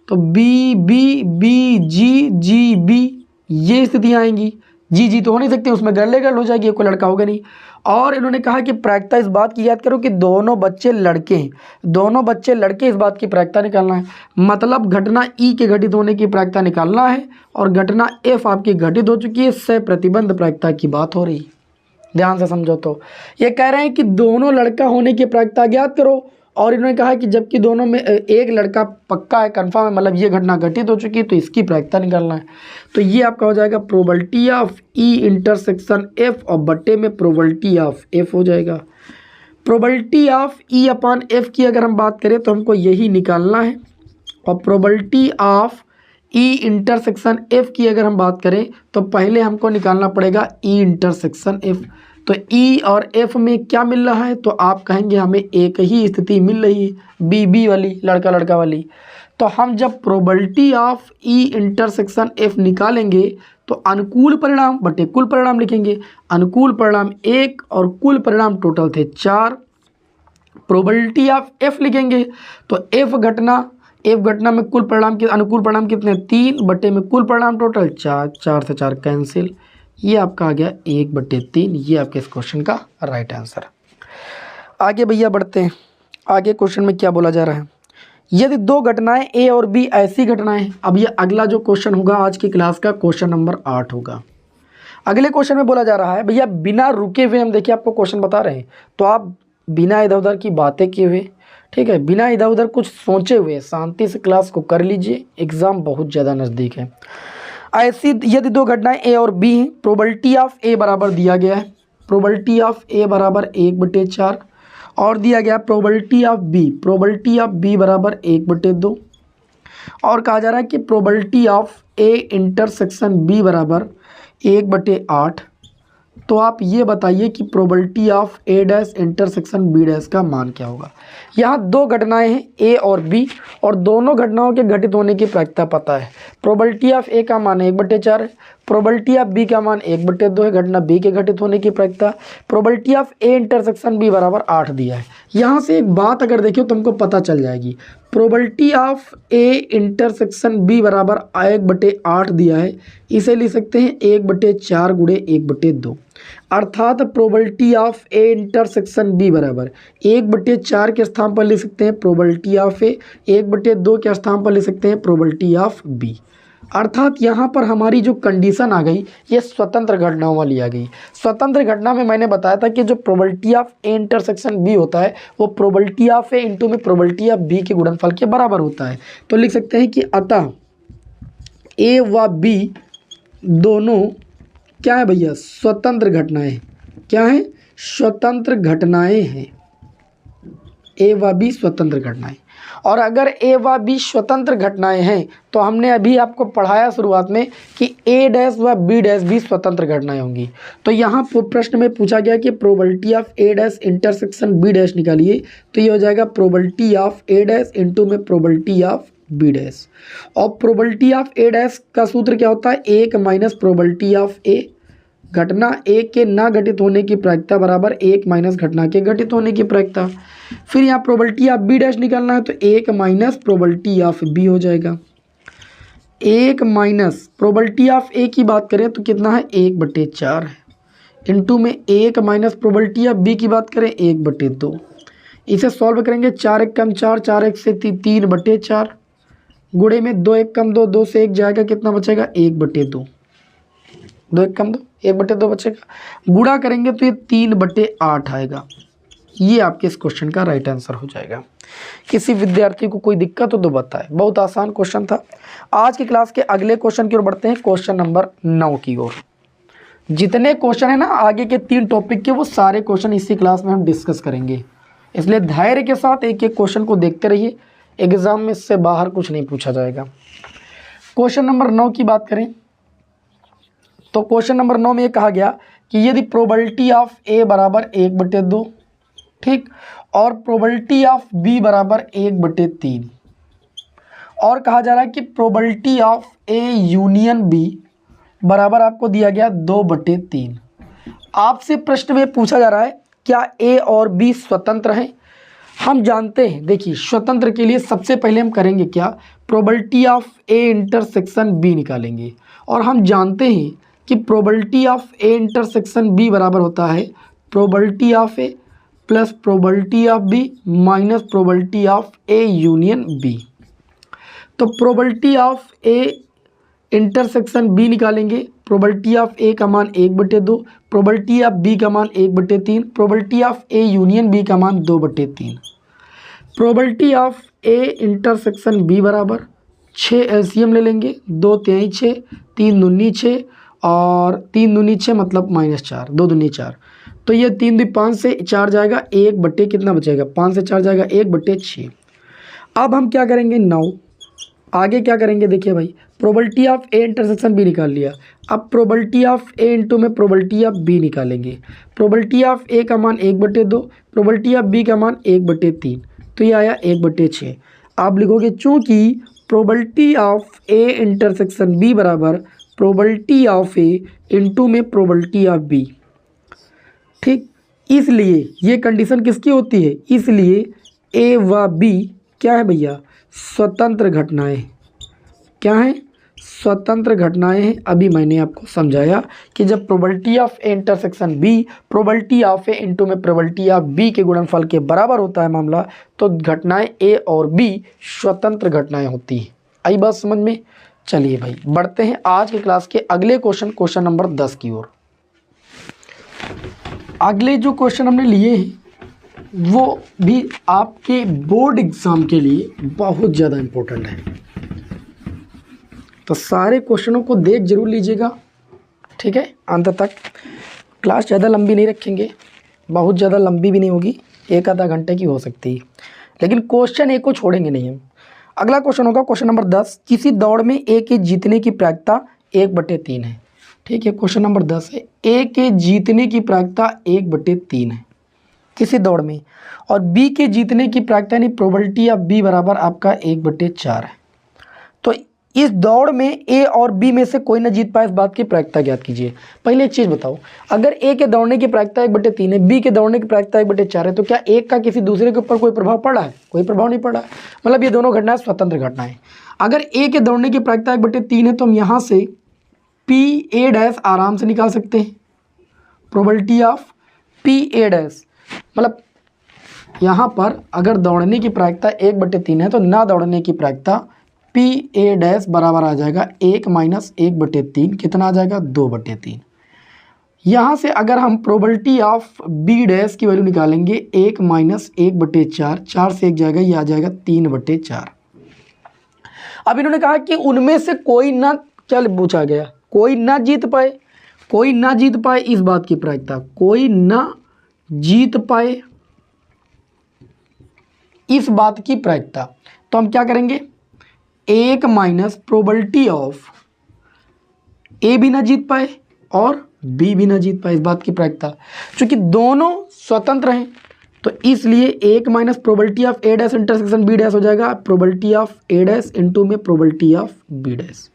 तो बी बी बी जी जी बी ये स्थितियाँ आएंगी। जी जी तो हो नहीं सकती, उसमें गर्ल गर्ल हो जाएगी, कोई लड़का होगा नहीं। और इन्होंने कहा कि प्रायिकता इस बात की याद करो कि दोनों बच्चे लड़के हैं, दोनों बच्चे लड़के, इस बात की प्रायिकता निकालना है। मतलब घटना ई के घटित होने की प्रायिकता निकालना है और घटना एफ आपकी घटित हो चुकी है, सह प्रतिबंध प्रायिकता की बात हो रही है। ध्यान से समझो, तो ये कह रहे हैं कि दोनों लड़का होने की प्रायिकता ज्ञात करो और इन्होंने कहा कि जबकि दोनों में एक लड़का पक्का है, कन्फर्म है, मतलब ये घटना घटित हो चुकी है, तो इसकी प्रायिकता निकालना है। तो ये आपका हो जाएगा probability of E intersection F और बट्टे में प्रोबेबिलिटी ऑफ एफ हो जाएगा। Probability of E upon F की अगर हम बात करें तो हमको यही निकालना है, और probability of E intersection F की अगर हम बात करें तो पहले हमको निकालना पड़ेगा ई इंटरसेक्शन एफ। तो ई और एफ में क्या मिल रहा है, तो आप कहेंगे हमें एक ही स्थिति मिल रही है, बी बी वाली, लड़का लड़का वाली। तो हम जब probability of E intersection F निकालेंगे तो अनुकूल परिणाम बटे कुल परिणाम लिखेंगे। अनुकूल परिणाम 1 और कुल परिणाम टोटल थे 4। प्रोबेबिलिटी ऑफ एफ लिखेंगे तो एफ घटना में कुल परिणाम के अनुकूल परिणाम कितने, 3 बटे में कुल परिणाम टोटल 4, 4 से 4 कैंसिल, ये आपका आ गया 1/3। ये आपके इस क्वेश्चन का राइट आंसर। आगे भैया बढ़ते हैं। आगे क्वेश्चन में क्या बोला जा रहा है, यदि दो घटनाएं ए और बी ऐसी घटनाएं। अब ये अगला जो क्वेश्चन होगा आज की क्लास का क्वेश्चन नंबर 8 होगा। अगले क्वेश्चन में बोला जा रहा है भैया बिना रुके हुए, हम देखिए आपको क्वेश्चन बता रहे हैं तो आप बिना इधर उधर की बातें किए हुए, ठीक है, बिना इधर उधर कुछ सोचे हुए शांति से क्लास को कर लीजिए, एग्जाम बहुत ज़्यादा नज़दीक है। ऐसी यदि दो घटनाएं ए और बी हैं, प्रोबेबिलिटी ऑफ ए बराबर दिया गया है, प्रोबेबिलिटी ऑफ ए बराबर 1/4 और दिया गया प्रोबेबिलिटी ऑफ बी बराबर 1/2 और कहा जा रहा है कि probability of A intersection B बराबर 1/8। तो आप ये बताइए कि probability of A dash intersection B dash का मान क्या होगा। यहाँ दो घटनाएं हैं ए और बी और दोनों घटनाओं के घटित होने की प्रायिकता पता है। प्रोबेबिलिटी ऑफ ए का मान 1/4 है, प्रोबेबिलिटी ऑफ बी का मान 1/2 है, घटना बी के घटित होने की प्रायिकता। Probability of A intersection B बराबर 8 दिया है। यहाँ से एक बात अगर देखिए तो हमको पता चल जाएगी, probability of A intersection B बराबर 1/8 दिया है, इसे लिख सकते हैं 1/4 गुणे 1/2, अर्थात probability of A intersection B बराबर 1/4 के स्थान पर लिख सकते हैं प्रोबेबिलिटी ऑफ ए, 1/2 के स्थान पर लिख सकते हैं प्रोबेबिलिटी ऑफ बी। अर्थात यहाँ पर हमारी जो कंडीशन आ गई ये स्वतंत्र घटनाओं वाली आ गई। स्वतंत्र घटना में मैंने बताया था कि जो probability of A intersection B होता है वो प्रोबेबिलिटी ऑफ ए इंटू में प्रोबेबिलिटी ऑफ बी के गुणनफल के बराबर होता है। तो लिख सकते हैं कि अतः ए व बी दोनों क्या है भैया, स्वतंत्र घटनाएं। क्या है, स्वतंत्र घटनाएं हैं। ए व बी स्वतंत्र घटनाएं। और अगर ए व बी स्वतंत्र घटनाएं हैं तो हमने अभी आपको पढ़ाया शुरुआत में कि ए डैश व बी डैश भी स्वतंत्र घटनाएं होंगी। तो यहाँ प्रश्न में पूछा गया कि probability of A dash intersection B dash निकालिए, तो ये हो जाएगा probability of A dash into में प्रोबेबिलिटी ऑफ बी डैश। और प्रोबेबिलिटी ऑफ ए डैश का सूत्र क्या होता है, 1 माइनस प्रोबेबिलिटी ऑफ ए, घटना ए के ना घटित होने की प्रायिकता बराबर 1 माइनस घटना के घटित होने की प्रायिकता। फिर यहाँ प्रोबेबिलिटी ऑफ बी डैश निकालना है तो 1 माइनस प्रोबेबिलिटी ऑफ बी हो जाएगा। 1 माइनस प्रोबेबिलिटी ऑफ ए की बात करें तो कितना है, 1/4 है, इंटू में 1 माइनस प्रोबेबिलिटी ऑफ बी की बात करें 1/2। इसे सॉल्व करेंगे, 4 1 कम 4, 4 1 से 3/4, गुणे में 2 1 कम 2, 2 से 1 जाएगा, कितना बचेगा 1/2, 2 1 कम 2 1/2 बचेगा। गुणा करेंगे तो ये 3/8 आएगा। ये आपके इस क्वेश्चन का राइट आंसर हो जाएगा। किसी विद्यार्थी को कोई दिक्कत हो तो बताए, बहुत आसान क्वेश्चन था। आज की क्लास के अगले क्वेश्चन की ओर बढ़ते हैं, क्वेश्चन नंबर 9 की ओर। जितने क्वेश्चन है ना आगे के 3 टॉपिक के, वो सारे क्वेश्चन इसी क्लास में हम डिस्कस करेंगे, इसलिए धैर्य के साथ एक एक क्वेश्चन को देखते रहिए। एग्जाम में इससे बाहर कुछ नहीं पूछा जाएगा। क्वेश्चन नंबर 9 की बात करें तो क्वेश्चन नंबर 9 में ये कहा गया कि यदि प्रोबेबिलिटी ऑफ ए बराबर 1/2, ठीक, और प्रोबेबिलिटी ऑफ बी बराबर 1/3 और कहा जा रहा है कि probability of A union B बराबर आपको दिया गया 2/3। आपसे प्रश्न में पूछा जा रहा है क्या ए और बी स्वतंत्र हैं। हम जानते हैं, देखिए स्वतंत्र के लिए सबसे पहले हम करेंगे क्या, probability of A intersection B निकालेंगे। और हम जानते हैं कि probability of A intersection B बराबर होता है probability of A plus probability of B minus probability of A union B. तो probability of A intersection B निकालेंगे, प्रोबेबिलिटी ऑफ ए का मान 1/2, प्रोबेबिलिटी ऑफ बी का मान 1/3, probability of A union B का मान 2/3। Probability of A intersection B बराबर 6 LCM ले लेंगे, 2 तिहाई 6, 3 दूनी 6 और 3 दूनी 6 मतलब -4, 2 दूनी 4। तो ये 3 2 5 से 4 जाएगा, 1 बटे कितना बचेगा, 5 से 4 जाएगा 1 बटे 6। अब हम क्या करेंगे 9, आगे क्या करेंगे देखिए भाई, probability of A intersection B निकाल लिया। अब प्रोबेबिलिटी ऑफ ए इंटू में प्रोबेबिलिटी ऑफ बी निकालेंगे। प्रोबेबिलिटी ऑफ ए का मान 1/2, प्रोबेबिलिटी ऑफ बी का मान 1/3, तो ये आया 1/6। आप लिखोगे चूंकि probability of A intersection B बराबर प्रोबेबिलिटी ऑफ ए इंटू में प्रोबेबिलिटी ऑफ बी। ठीक, इसलिए ये कंडीशन किसकी होती है, इसलिए ए व बी क्या है भैया, स्वतंत्र घटनाएं। क्या है, स्वतंत्र घटनाएं हैं। अभी मैंने आपको समझाया कि जब probability of A intersection B probability of A into में प्रोबेबिलिटी ऑफ बी के गुणनफल के बराबर होता है मामला, तो घटनाएं ए और बी स्वतंत्र घटनाएं होती हैं। आई बात समझ में। चलिए भाई बढ़ते हैं आज के क्लास के अगले क्वेश्चन नंबर 10 की ओर। अगले जो क्वेश्चन हमने लिए हैं वो भी आपके बोर्ड एग्जाम के लिए बहुत ज़्यादा इम्पोर्टेंट है, तो सारे क्वेश्चनों को देख जरूर लीजिएगा, ठीक है, अंत तक। क्लास ज़्यादा लंबी नहीं रखेंगे, बहुत ज़्यादा लंबी भी नहीं होगी, 1 आधा घंटे की हो सकती है, लेकिन क्वेश्चन ए को छोड़ेंगे नहीं हम। अगला क्वेश्चन होगा क्वेश्चन नंबर 10, किसी दौड़ में ए के जीतने की प्रायिकता 1/3 है। ठीक है, क्वेश्चन नंबर 10 है, ए के जीतने की प्रायिकता 1/3 है किसी दौड़ में, और बी के जीतने की प्रायिकता यानी प्रोबेबिलिटी ऑफ बी बराबर आपका 1/4 है। तो इस दौड़ में ए और बी में से कोई ना जीत पाए, इस बात की प्रायिकता ज्ञात कीजिए। पहले एक चीज़ बताओ, अगर ए के दौड़ने की प्रायिकता 1/3 है, बी के दौड़ने की प्रायिकता 1/4 है, तो क्या एक का किसी दूसरे के ऊपर कोई प्रभाव पड़ा है? कोई प्रभाव नहीं पड़ा है, मतलब ये दोनों घटनाएं स्वतंत्र घटनाएं। अगर ए के दौड़ने की प्रायिकता 1/3 है तो हम यहाँ से पी ए डैश आराम से निकाल सकते हैं, probability of P A dash, मतलब यहाँ पर अगर दौड़ने की प्रायिकता 1/3 है तो ना दौड़ने की प्रायिकता पी ए डैश बराबर आ जाएगा 1 माइनस 1/3, कितना आ जाएगा 2/3। यहाँ से अगर हम प्रोबेबिलिटी ऑफ बी डैश की वैल्यू निकालेंगे 1 माइनस 1/4, 4 से 1 जाएगा, ये आ जाएगा 3/4। अब इन्होंने कहा कि उनमें से कोई ना, क्या पूछा गया, कोई ना जीत पाए, कोई ना जीत पाए इस बात की प्रायिकता, कोई ना जीत पाए इस बात की प्रायिकता। तो हम क्या करेंगे, 1 माइनस प्रोबेबिलिटी ऑफ ए भी ना जीत पाए और बी भी ना जीत पाए, इस बात की प्रायिकता। चूंकि दोनों स्वतंत्र हैं तो इसलिए 1 minus probability of A dash intersection B dash हो जाएगा probability of A dash into में probability of B dash.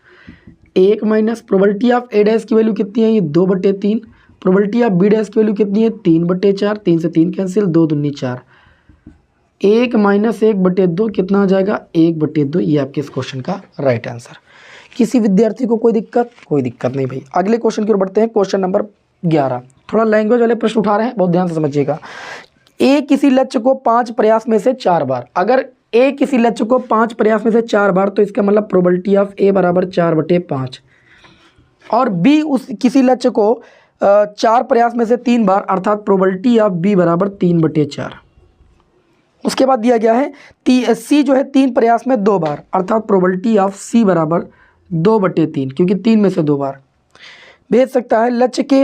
1 minus probability of A dash की वैल्यू कितनी है, ये 2/3, प्रोबेबिलिटी ऑफ बी डैश की वैल्यू कितनी है 3/4, 3 से 3 कैंसिल, 2 दूनी 4, 1 माइनस 1/2 कितना आ जाएगा 1/2। ये आपके इस क्वेश्चन का राइट आंसर। किसी विद्यार्थी को कोई दिक्कत? कोई दिक्कत नहीं भाई। अगले क्वेश्चन की ओर बढ़ते हैं, क्वेश्चन नंबर 11। थोड़ा लैंग्वेज वाले प्रश्न उठा रहे हैं, बहुत ध्यान से समझिएगा। ए किसी लक्ष्य को 5 प्रयास में से 4 बार, अगर ए किसी लक्ष्य को 5 प्रयास में से 4 बार, तो इसका मतलब प्रोबेबिलिटी ऑफ ए बराबर 4/5, और बी उस किसी लक्ष्य को 4 प्रयास में से 3 बार, अर्थात प्रोबेबिलिटी ऑफ बी बराबर 3/4। उसके बाद दिया गया है सी जो है 3 प्रयास में 2 बार, अर्थात प्रोबेबिलिटी ऑफ सी बराबर 2/3, क्योंकि 3 में से 2 बार भेद सकता है। लक्ष्य के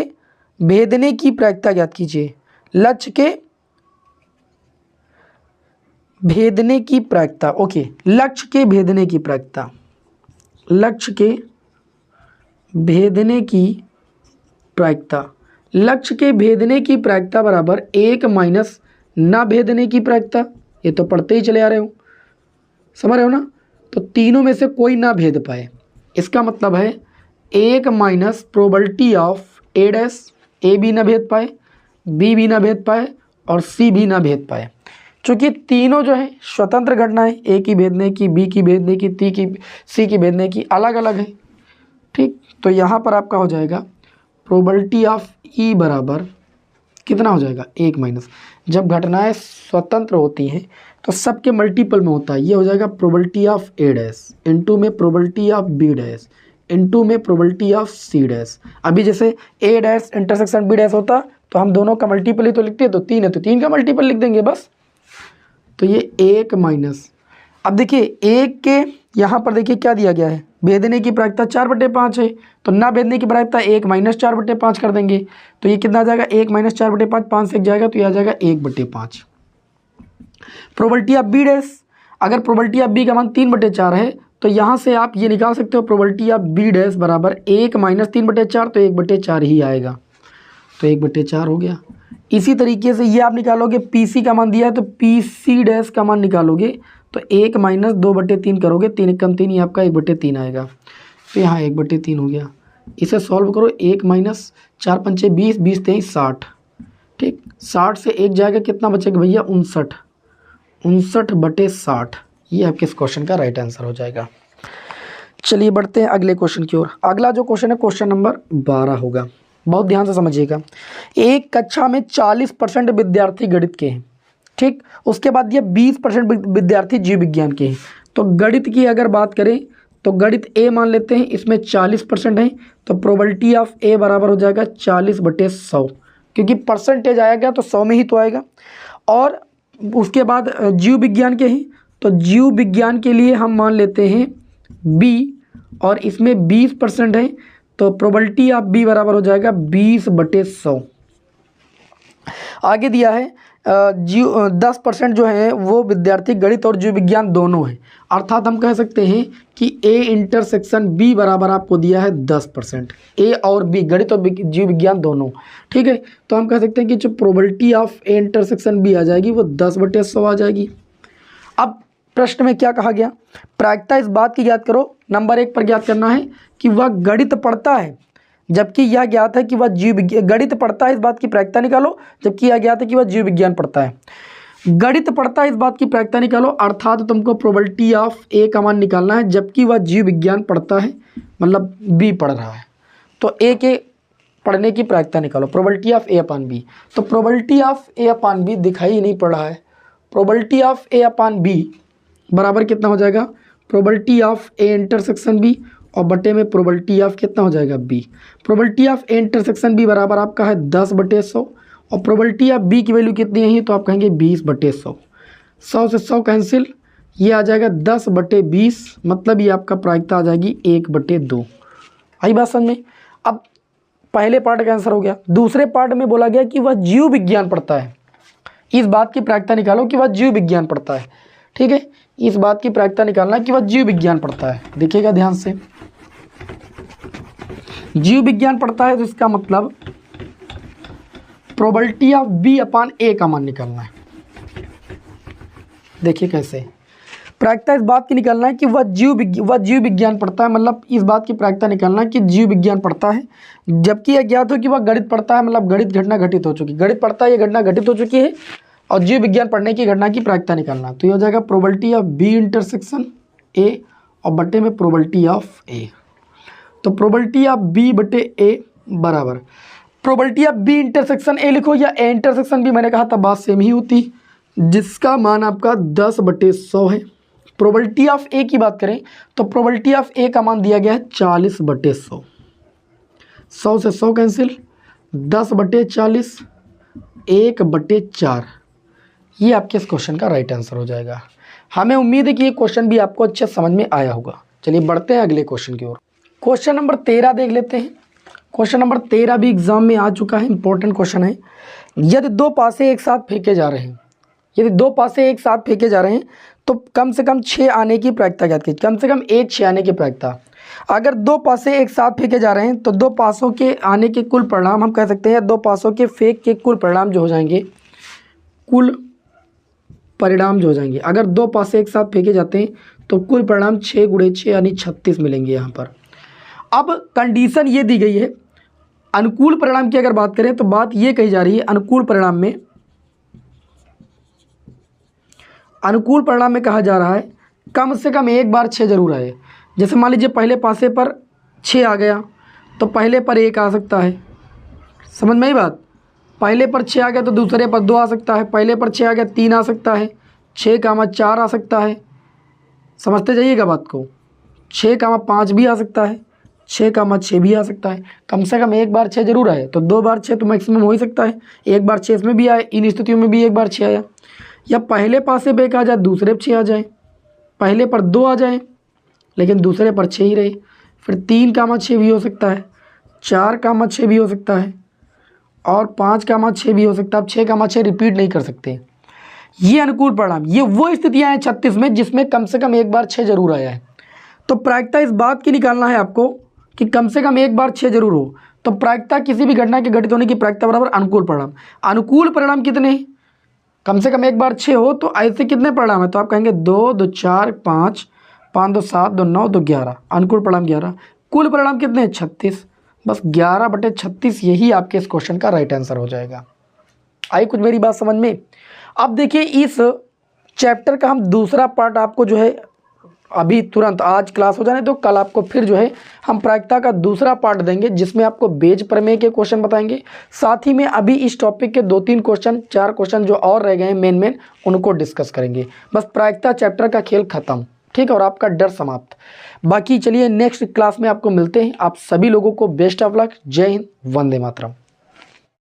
भेदने की प्रायिकता ज्ञात कीजिए। लक्ष्य के भेदने की प्रायिकता, ओके, लक्ष्य के भेदने की प्रायिकता, लक्ष्य के भेदने की प्रायिकता, लक्ष्य के भेदने की प्रायिकता बराबर 1 माइनस ना भेदने की प्रायिकता। ये तो पढ़ते ही चले आ रहे हो, समझ रहे हो ना। तो तीनों में से कोई ना भेद पाए, इसका मतलब है 1 minus probability of A dash, A भी ना भेद पाए, बी भी ना भेद पाए और सी भी ना भेद पाए। चूँकि तीनों जो है स्वतंत्र घटनाएं, ए की भेदने की, बी की भेदने की, सी की भेदने की अलग अलग है। ठीक, तो यहाँ पर आपका हो जाएगा प्रोबेबिलिटी ऑफ ई बराबर कितना हो जाएगा 1 माइनस, जब घटनाएं स्वतंत्र होती हैं तो सबके मल्टीपल में होता है, ये हो जाएगा probability of A dash into में probability of B dash into में प्रोबेबिलिटी ऑफ सी डैश। अभी जैसे A dash intersection B dash होता तो हम दोनों का मल्टीपल ही तो लिखते हैं, तो 3 है तो 3 का मल्टीपल लिख देंगे बस। तो ये 1 माइनस, अब देखिए 1 के यहाँ पर देखिए क्या दिया गया है, भेदने की प्रायिकता 4/5 है, तो ना भेदने की प्रायिकता 1 माइनस 4/5 कर देंगे, तो ये कितना आ जाएगा 1 माइनस 4/5, 5 से 1 जाएगा तो ये आ जाएगा 1/5। प्रोबेबिलिटी ऑफ बी डैश, अगर प्रोबेबिलिटी ऑफ बी का मान 3/4 है तो यहाँ से आप ये निकाल सकते हो प्रोबेबिलिटी ऑफ बी डैश बराबर 1 माइनस 3/4, तो 1/4 ही आएगा, तो 1/4 हो गया। इसी तरीके से ये आप निकालोगे, पी सी का मान दिया है तो पी सी डैश का मान निकालोगे तो 1 माइनस 2/3 करोगे, 3 कम 3 ही आपका 1/3 आएगा, तो यहाँ 1/3 हो गया। इसे सॉल्व करो, 1 माइनस 4 पंचे 20, 20 23 60, ठीक, 60 से 1 जाएगा, कितना बचेगा भैया 59, 59/60, ये आपके इस क्वेश्चन का राइट आंसर हो जाएगा। चलिए बढ़ते हैं अगले क्वेश्चन की ओर। अगला जो क्वेश्चन है क्वेश्चन नंबर 12 होगा, बहुत ध्यान से समझिएगा। एक कक्षा में 40% विद्यार्थी गणित के हैं, ठीक, उसके बाद ये 20% विद्यार्थी जीव विज्ञान के हैं। तो गणित की अगर बात करें तो गणित ए मान लेते हैं, इसमें 40% है, तो प्रोबेबिलिटी ऑफ ए बराबर हो जाएगा 40/100, क्योंकि परसेंटेज आएगा तो 100 में ही तो आएगा। और उसके बाद जीव विज्ञान के हैं, तो जीव विज्ञान के लिए हम मान लेते हैं बी, और इसमें 20% है, तो प्रोबेबिलिटी ऑफ बी बराबर हो जाएगा 20/100। आगे दिया है 10% जो है वो विद्यार्थी गणित और जीव विज्ञान दोनों हैं, अर्थात हम कह सकते हैं कि ए इंटरसेक्शन बी बराबर आपको दिया है 10%, ए और बी गणित और जीव विज्ञान दोनों, ठीक है। तो हम कह सकते हैं कि जो probability of A intersection B आ जाएगी वो 10/100 आ जाएगी। अब प्रश्न में क्या कहा गया, प्रायिकता इस बात की ज्ञात करो, नंबर 1 पर ज्ञात करना है कि वह गणित पढ़ता है, जबकि यह ज्ञात है कि वह जीव विज्ञान, गणित पढ़ता है इस बात की प्रायिकता निकालो, जबकि यह ज्ञात है कि वह जीव विज्ञान पढ़ता है। गणित पढ़ता है इस बात की प्रायिकता निकालो, अर्थात तुमको प्रोबेबिलिटी ऑफ ए का मान निकालना है, जबकि वह जीव विज्ञान पढ़ता है, मतलब बी पढ़ रहा है, तो ए के पढ़ने की प्रायिकता निकालो, probability of A upon B. तो probability of A upon B दिखाई ही नहीं पड़ रहा है, probability of A upon B बराबर कितना हो जाएगा, probability of A intersection B और बटे में प्रोबेबिलिटी ऑफ कितना हो जाएगा B. Probability of A intersection B बराबर आपका है 10/100, और प्रोबेबिलिटी ऑफ बी की वैल्यू कितनी है तो आप कहेंगे 20/100, 100 से 100 कैंसिल, ये आ जाएगा 10/20, मतलब ये आपका प्रायिकता आ जाएगी 1/2। आई बात समझ में। अब पहले पार्ट का आंसर हो गया। दूसरे पार्ट में बोला गया कि वह जीव विज्ञान पढ़ता है, इस बात की प्रायिकता निकालो कि वह जीव विज्ञान पढ़ता है, ठीक है, इस बात की प्रायिकता निकालना कि वह जीव विज्ञान पढ़ता है। देखिएगा ध्यान से, जीव विज्ञान पढ़ता है तो इसका मतलब प्रोबेबिलिटी ऑफ बी अपॉन ए का मान निकालना है। देखिए कैसे, प्रायिकता इस बात की निकालना है कि वह जीव विज्ञान पढ़ता है, मतलब इस बात की प्रायिकता निकालना है कि जीव विज्ञान पढ़ता है, जबकि यह ज्ञात हो कि वह गणित पढ़ता है, मतलब गणित घटना घटित हो चुकी, गणित पढ़ता है ये घटना घटित हो चुकी है, और जीव विज्ञान पढ़ने की घटना की प्रायिकता निकालना। तो ये हो जाएगा probability of B intersection A और बटे में प्रोबेबिलिटी ऑफ ए। तो प्रोबेबिलिटी ऑफ बी बटे ए बराबर probability of B intersection A लिखो या ए इंटरसेक्शन बी, मैंने कहा था बात सेम ही होती, जिसका मान आपका 10/100 है। प्रोबेबिलिटी ऑफ ए की बात करें तो प्रोबेबिलिटी ऑफ ए का मान दिया गया है 40/100, 100 से 100 कैंसिल, 10/40, 1/4, ये आपके इस क्वेश्चन का राइट आंसर हो जाएगा। हमें उम्मीद है कि ये क्वेश्चन भी आपको अच्छे समझ में आया होगा। चलिए बढ़ते हैं अगले क्वेश्चन की ओर। क्वेश्चन नंबर 13 देख लेते हैं। क्वेश्चन नंबर 13 भी एग्जाम में आ चुका है, इंपॉर्टेंट क्वेश्चन है। यदि दो पासे एक साथ फेंके जा रहे हैं, यदि दो पासे एक साथ फेंके जा रहे हैं तो कम से कम 6 आने की प्रायिकता ज्ञात कीजिए, कम से कम एक 6 आने की प्रायिकता। अगर दो पासे एक साथ फेंके जा रहे हैं तो दो पासों के आने के कुल परिणाम हम कह सकते हैं, दो पासों के फेंक के कुल परिणाम जो हो जाएंगे, कुल परिणाम जो हो जाएंगे, अगर दो पासे एक साथ फेंके जाते हैं तो कुल परिणाम 6 × 6 यानी 36 मिलेंगे यहाँ पर। अब कंडीशन ये दी गई है, अनुकूल परिणाम की अगर बात करें तो बात ये कही जा रही है, अनुकूल परिणाम में कहा जा रहा है कम से कम एक बार 6 जरूर आए। जैसे मान लीजिए पहले पासे पर 6 आ गया तो पहले पर 1 आ सकता है, समझ में आई बात। पहले पर 6 आ गया तो दूसरे पर 2 आ सकता है, पहले पर 6 आ गया 3 आ सकता है, 6, 4 आ सकता है, समझते जाइएगा बात को। 6, 5 भी आ सकता है, 6, भी आ सकता है। कम से कम एक बार 6 जरूर आए, तो 2 बार 6 तो मैक्सिमम हो ही सकता है, एक बार 6 इसमें भी आए, इन स्थितियों में भी एक बार 6 आया। या पहले पासे पे एक आ जाए, दूसरे पर 6 आ जाए, पहले पर 2 आ जाए लेकिन दूसरे पर 6 ही रहे, फिर 3,6 भी हो सकता है, 4,6 भी हो सकता है और 5,6 भी हो सकता है। अब 6,6 रिपीट नहीं कर सकते। ये अनुकूल परिणाम, ये वो स्थितियां हैं 36 में जिसमें कम से कम एक बार 6 जरूर आया है। तो प्रायिकता इस बात की निकालना है आपको कि कम से कम एक बार 6 जरूर हो। तो प्रायिकता किसी भी घटना के घटित होने की प्रायिकता बराबर अनुकूल परिणाम। अनुकूल परिणाम कितने, कम से कम एक बार 6 हो, तो ऐसे कितने परिणाम है, तो आप कहेंगे 2, 2, 4, 5, 5, 2, 7, 2, 9, 2, 11, अनुकूल परिणाम 11। कुल परिणाम कितने, 36, बस 11/36 यही आपके इस क्वेश्चन का राइट आंसर हो जाएगा। आई कुछ मेरी बात समझ में। अब देखिए इस चैप्टर का हम दूसरा पार्ट आपको जो है अभी तुरंत आज क्लास हो जाने तो कल आपको फिर जो है हम प्रायिकता का दूसरा पार्ट देंगे जिसमें आपको बेज प्रमेय के क्वेश्चन बताएंगे। साथ ही में अभी इस टॉपिक के 2-3 क्वेश्चन 4 क्वेश्चन जो और रह गए हैं मेन उनको डिस्कस करेंगे। बस प्रायिकता चैप्टर का खेल खत्म, ठीक है, और आपका डर समाप्त। बाकी चलिए नेक्स्ट क्लास में आपको मिलते हैं। आप सभी लोगों को बेस्ट ऑफ लक। जय हिंद, वंदे मातरम।